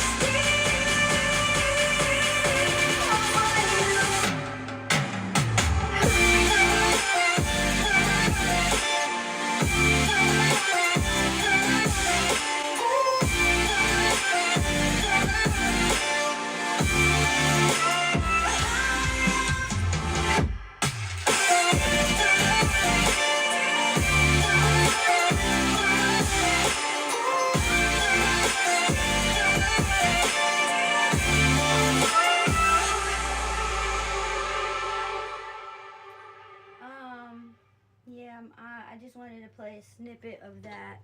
Yeah, I just wanted to play a snippet of that.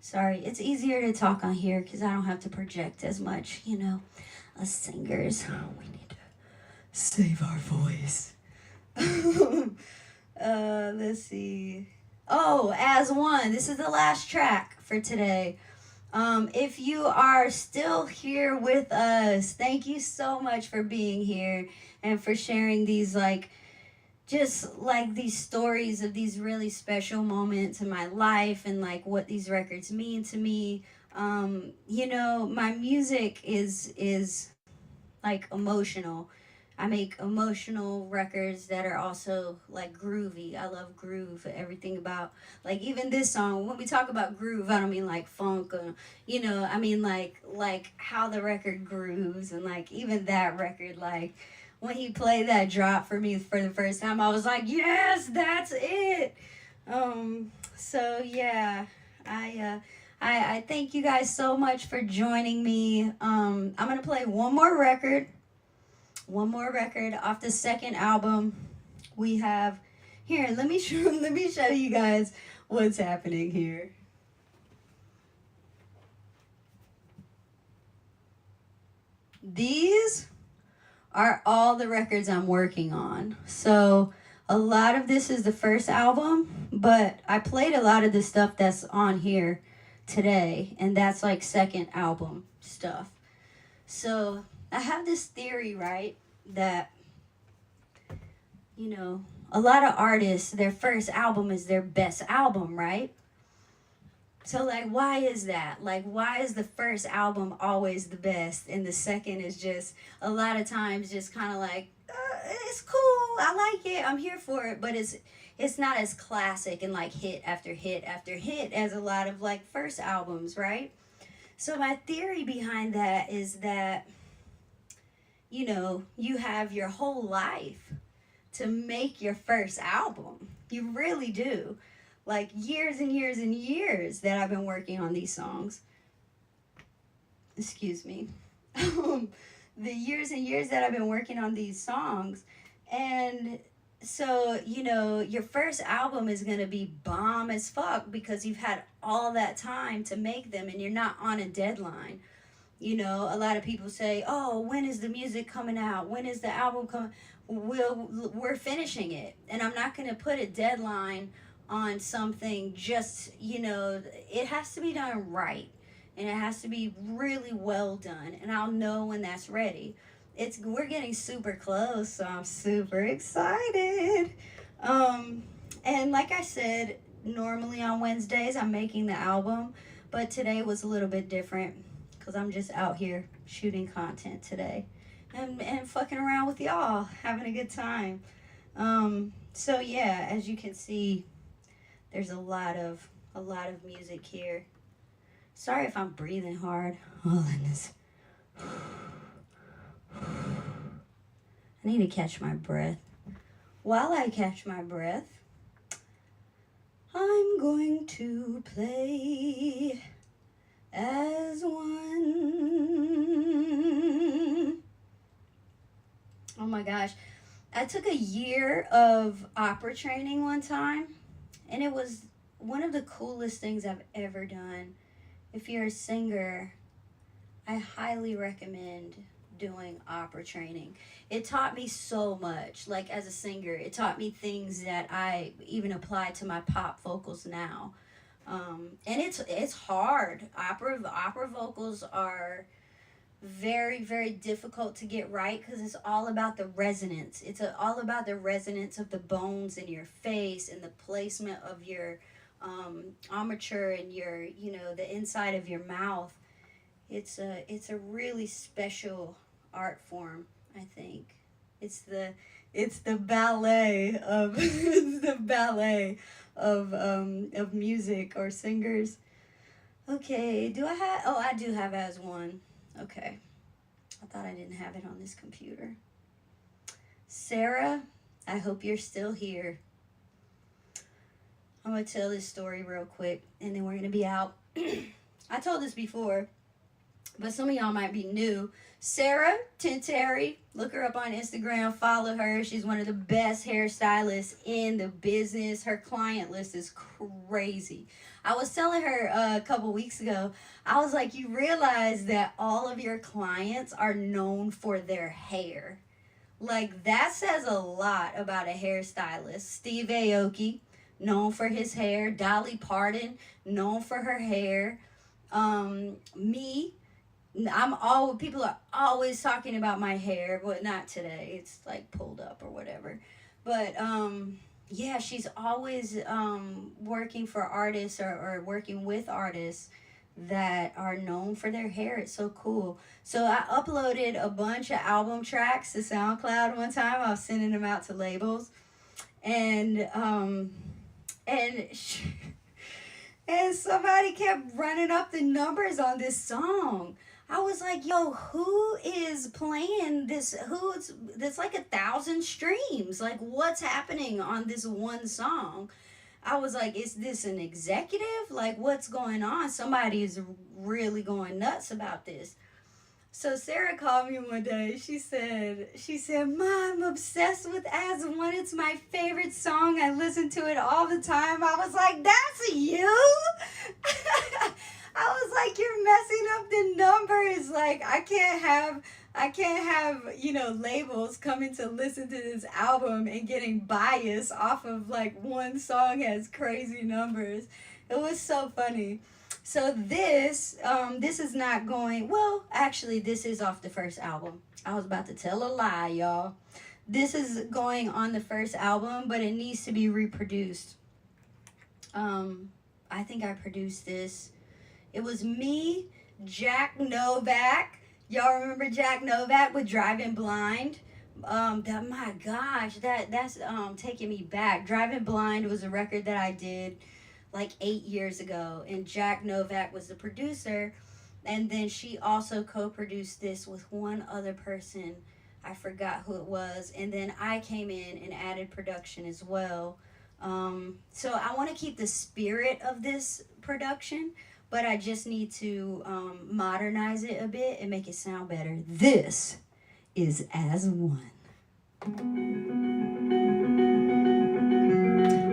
Sorry, it's easier to talk on here because I don't have to project as much, us singers. We need to save our voice. Let's see. Oh, As One. This is the last track for today. If you are still here with us, thank you so much for being here and for sharing these, like, just like these stories of these really special moments in my life and like what these records mean to me. You know, my music is like emotional. I make emotional records that are also like groovy. I love groove. Everything about, like, even this song. When we talk about groove, I don't mean like funk or, you know. I mean like how the record grooves, and like even that record, like when he played that drop for me for the first time, I was like, yes, that's it. So yeah, I thank you guys so much for joining me. I'm gonna play one more record off the second album. We have here. Let me show. Let me show you guys what's happening here. These are all the records I'm working on. So a lot of this is the first album, but I played a lot of the stuff that's on here today, and that's like second album stuff. So I have this theory, right, that, you know, a lot of artists, their first album is their best album, right? So, like, why is that? Like, why is the first album always the best and the second is just a lot of times just kind of like, it's cool, I like it, I'm here for it, but it's not as classic and like hit after hit after hit as a lot of like first albums, right? So my theory behind that is that, you know, you have your whole life to make your first album. You really do. Like years and years and years that I've been working on these songs. Excuse me. The years and years that I've been working on these songs. And so, you know, your first album is going to be bomb as fuck because you've had all that time to make them and you're not on a deadline. You know, a lot of people say, oh, when is the music coming out? When is the album coming? We're finishing it. And I'm not going to put a deadline on something. Just, you know, it has to be done right. And it has to be really well done. And I'll know when that's ready. We're getting super close, so I'm super excited. And like I said, normally on Wednesdays I'm making the album, but today was a little bit different because I'm just out here shooting content today and fucking around with y'all, having a good time. So yeah, as you can see, there's a lot of music here. Sorry if I'm breathing hard. Oh, goodness. I need to catch my breath. While I catch my breath, I'm going to play As One. Oh my gosh. I took a year of opera training one time, and it was one of the coolest things I've ever done. If you're a singer, I highly recommend doing opera training. It taught me so much. Like, as a singer, it taught me things that I even apply to my pop vocals now. And it's hard. Opera vocals are very, very difficult to get right because it's all about the resonance. All about the resonance of the bones in your face and the placement of your armature and your, you know, the inside of your mouth. It's a really special art form, I think. It's the ballet of it's the ballet of music or singers. Okay, I do have As One. Okay. I thought I didn't have it on this computer. Sarah, I hope you're still here. I'm going to tell this story real quick, and then we're going to be out. I told this before, but some of y'all might be new. Sarah Tinteri, look her up on Instagram, follow her. She's one of the best hairstylists in the business. Her client list is crazy. I was telling her a couple weeks ago, I was like, you realize that all of your clients are known for their hair. Like, that says a lot about a hairstylist. Steve Aoki, known for his hair. Dolly Parton, known for her hair. Me, I'm all people are always talking about my hair, but not today. It's like pulled up or whatever. But yeah, she's always working for artists or working with artists that are known for their hair. It's so cool. So I uploaded a bunch of album tracks to SoundCloud one time. I was sending them out to labels, and and and somebody kept running up the numbers on this song. I was like, yo, who is playing this? Who's that's like 1,000 streams? Like, what's happening on this one song? I was like, is this an executive? Like, what's going on? Somebody is really going nuts about this. So Sarah called me one day. She said, "Mom, I'm obsessed with As One. It's my favorite song. I listen to it all the time." I was like, "That's you?" I was like, "You're messing up the numbers. Like, I can't have labels coming to listen to this album and getting biased off of like one song has crazy numbers." It was so funny. So this is not going well. Actually, this is off the first album. I was about to tell a lie, y'all. This is going on the first album, but it needs to be reproduced. I think I produced this. It was me, Jack Novak. Y'all remember Jack Novak with Driving Blind? My gosh, that's taking me back. Driving Blind was a record that I did like 8 years ago, and Jack Novak was the producer, and then she also co-produced this with one other person. I forgot who it was, and then I came in and added production as well. So I want to keep the spirit of this production, but I just need to modernize it a bit and make it sound better. This is As One.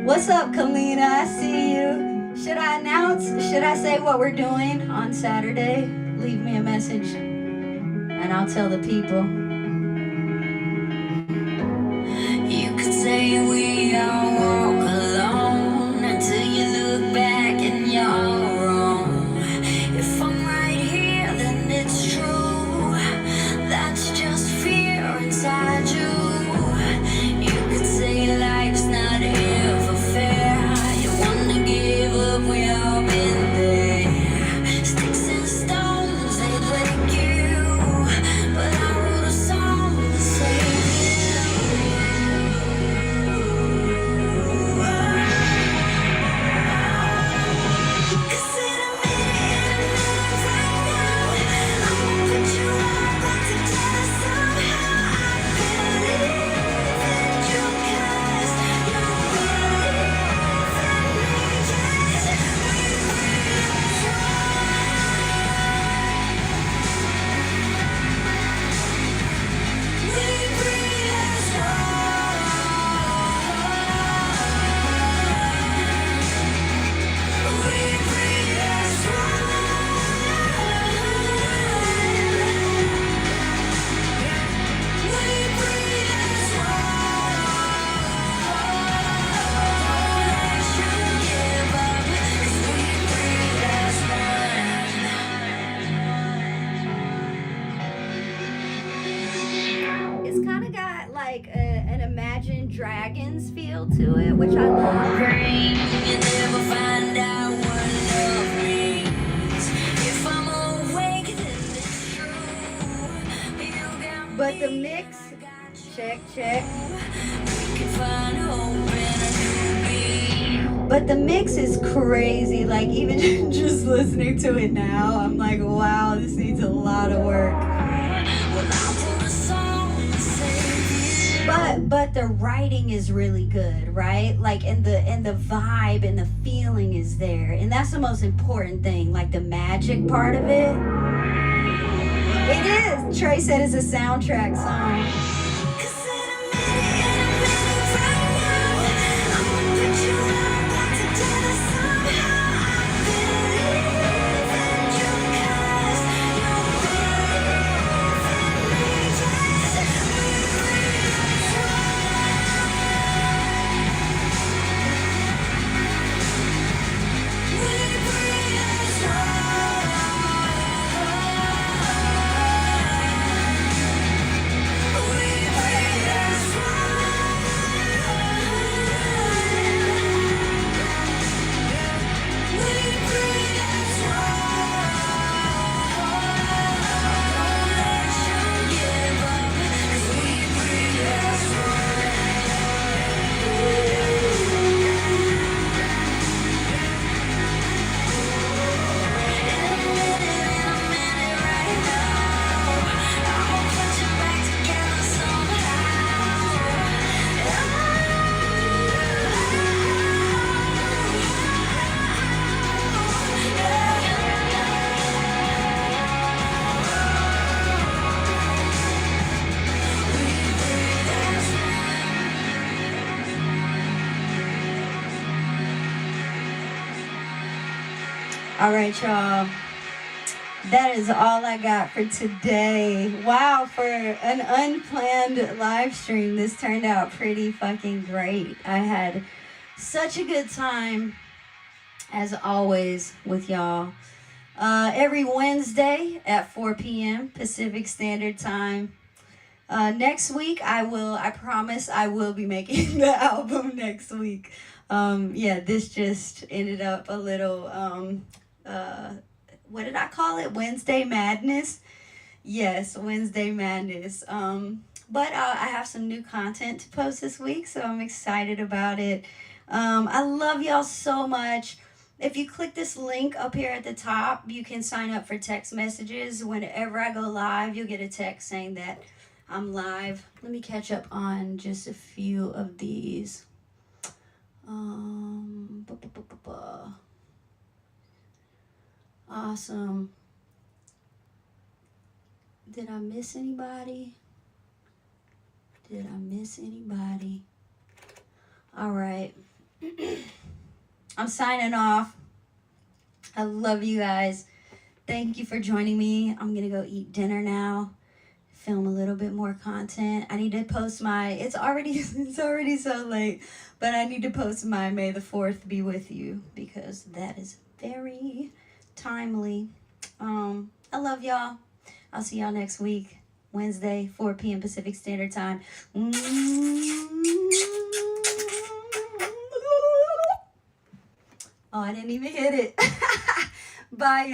What's up, Kalina? I see you. Should I announce? Should I say what we're doing on Saturday? Leave me a message and I'll tell the people. You could say we all walk alone until you look back and you're all wrong. If I'm right here, then it's true. That's just fear inside you. You could say life's not ever fair. You wanna give up, we all been there. Sticks and stones, they break you, but I wrote a song to save you. 'Cause in a minute right now, I'ma put you all back together somehow. I believe in you 'cause you believe in me. We breathe as one. We breathe as one. We breathe as It's kind of got like an Imagine Dragons feel to it, which I love. You never find out what love means. If I'm awake, then it's true. You got But the me, mix, I got you. check. We can find hope in a new beat. But the mix is crazy. Like, even just listening to it now, I'm like, wow, this needs a lot of work. Well, I wrote a song to save you. But the writing is really good, right? Like, and the vibe and the feeling is there, and that's the most important thing. Like the magic part of it. It is. Trey said it's a soundtrack song. 'Cause in a minute right now, I'ma put you all back together somehow. I believe in you 'cause you believe in me. Yes, we breathe as one. We breathe as one. All right, y'all. That is all I got for today. Wow, for an unplanned live stream, this turned out pretty fucking great. I had such a good time, as always, with y'all. Every Wednesday at 4 p.m. Pacific Standard Time. Next week, I promise I will be making the album next week. Yeah, this just ended up a little, what did I call it? Wednesday Madness? Yes, Wednesday Madness. But I have some new content to post this week, so I'm excited about it. I love y'all so much. If you click this link up here at the top, you can sign up for text messages. Whenever I go live, you'll get a text saying that I'm live. Let me catch up on just a few of these. Awesome. Did I miss anybody? All right. I'm signing off. I love you guys. Thank you for joining me. I'm gonna go eat dinner now. Film a little bit more content. I need to post my, it's already so late, but I need to post my May the 4th be with you, because that is very timely. I love y'all. I'll see y'all next week, Wednesday, 4 p.m. Pacific Standard Time. Oh, I didn't even hit it. Bye, y'all.